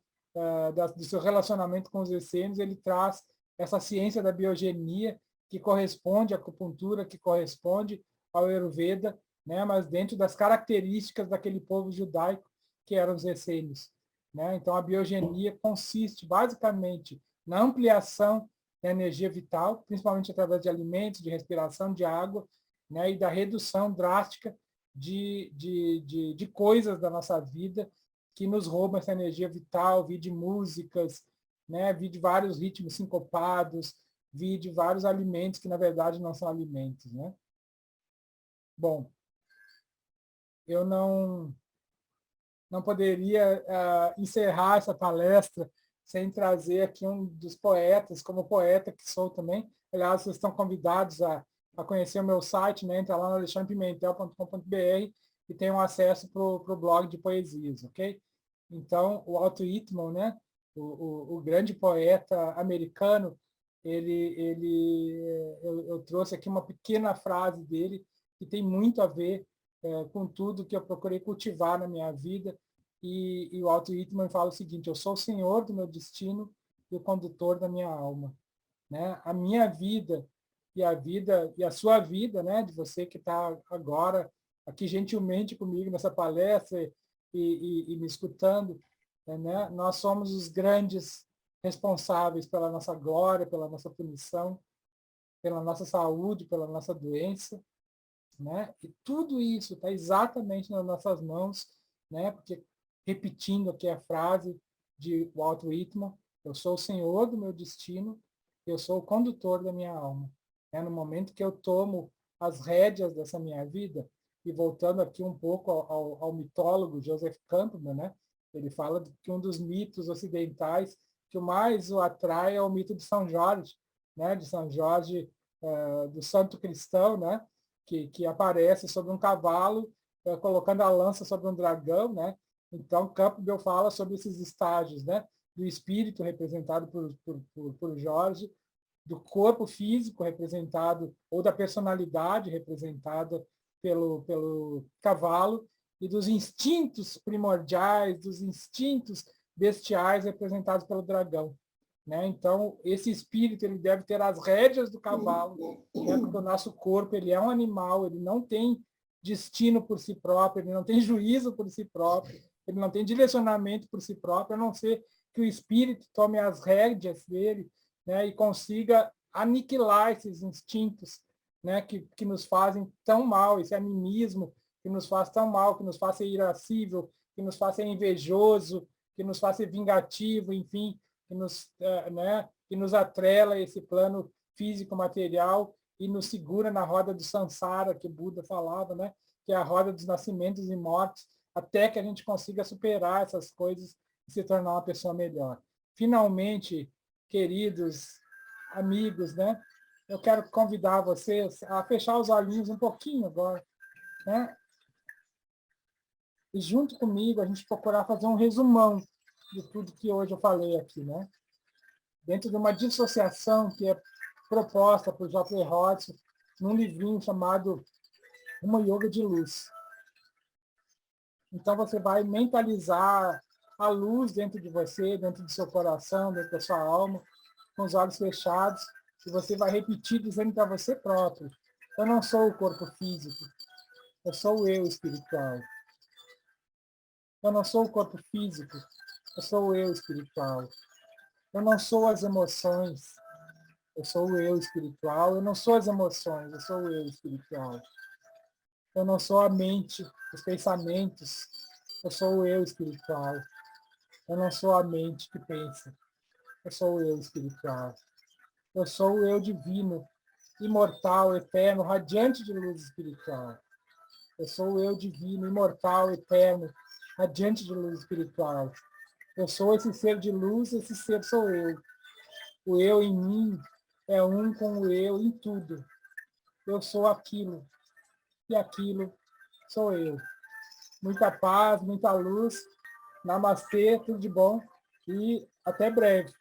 do seu relacionamento com os essênios, ele traz essa ciência da biogenia que corresponde à acupuntura, que corresponde ao Ayurveda, né? Mas dentro das características daquele povo judaico que eram os essênios, né? Então, a biogenia consiste basicamente na ampliação da energia vital, principalmente através de alimentos, de respiração, de água, né? E da redução drástica de coisas da nossa vida que nos roubam essa energia vital, vi de músicas, né? Vi de vários ritmos sincopados, vi de vários alimentos que, na verdade, não são alimentos, né? Bom, eu não poderia encerrar essa palestra sem trazer aqui um dos poetas, como poeta que sou também. Aliás, vocês estão convidados a conhecer o meu site, né? Entra lá no alexandrepimentel.com.br e tem um acesso para o blog de poesias, ok? Então, o Walt Whitman, né? O grande poeta americano, eu trouxe aqui uma pequena frase dele que tem muito a ver com tudo que eu procurei cultivar na minha vida. E o Walt Whitman fala o seguinte: eu sou o senhor do meu destino e o condutor da minha alma, né? A minha vida e a sua vida, né? De você que está agora aqui gentilmente comigo nessa palestra e me escutando, né? Nós somos os grandes responsáveis pela nossa glória, pela nossa punição, pela nossa saúde, pela nossa doença, né? E tudo isso está exatamente nas nossas mãos, né? Porque, repetindo aqui a frase de Walt Whitman, eu sou o senhor do meu destino, eu sou o condutor da minha alma. É no momento que eu tomo as rédeas dessa minha vida, e voltando aqui um pouco ao mitólogo Joseph Campbell, né? Ele fala que um dos mitos ocidentais que o mais o atrai é o mito de São Jorge, né? De São Jorge, do santo cristão, né? Que aparece sobre um cavalo, colocando a lança sobre um dragão, né? Então, Campbell fala sobre esses estágios, né? Do espírito, representado por Jorge, do corpo físico, representado, ou da personalidade, representada pelo cavalo, e dos instintos primordiais, dos instintos bestiais, representados pelo dragão, né? Então, esse espírito ele deve ter as rédeas do cavalo, né? Porque o nosso corpo ele é um animal, ele não tem destino por si próprio, ele não tem juízo por si próprio, ele não tem direcionamento por si próprio, a não ser que o espírito tome as rédeas dele, né? E consiga aniquilar esses instintos, né? Que nos fazem tão mal, esse animismo que nos faz tão mal, que nos faz ser irascível, que nos faz ser invejoso, que nos faz ser vingativo, enfim, que nos atrela a esse plano físico material e nos segura na roda do samsara, que Buda falava, né? Que é a roda dos nascimentos e mortes, até que a gente consiga superar essas coisas e se tornar uma pessoa melhor. Finalmente, queridos amigos, né? Eu quero convidar vocês a fechar os olhinhos um pouquinho agora, né? E junto comigo a gente procurar fazer um resumão de tudo que hoje eu falei aqui, né? Dentro de uma dissociação que é proposta por J.P. Hodgson num livrinho chamado Uma Yoga de Luz. Então, você vai mentalizar a luz dentro de você, dentro do seu coração, dentro da sua alma, com os olhos fechados, e você vai repetir dizendo para você próprio: eu não sou o corpo físico, eu sou o eu espiritual. Eu não sou o corpo físico, eu sou o eu espiritual. Eu não sou as emoções, eu sou o eu espiritual. Eu não sou as emoções, eu sou o eu espiritual. Eu não sou a mente, os pensamentos, eu sou o eu espiritual. Eu não sou a mente que pensa, eu sou o eu espiritual. Eu sou o eu divino, imortal, eterno, radiante de luz espiritual. Eu sou o eu divino, imortal, eterno, radiante de luz espiritual. Eu sou esse ser de luz, esse ser sou eu. O eu em mim é um com o eu em tudo. Eu sou aquilo, e aquilo sou eu. Muita paz, muita luz. Namastê, tudo de bom e até breve.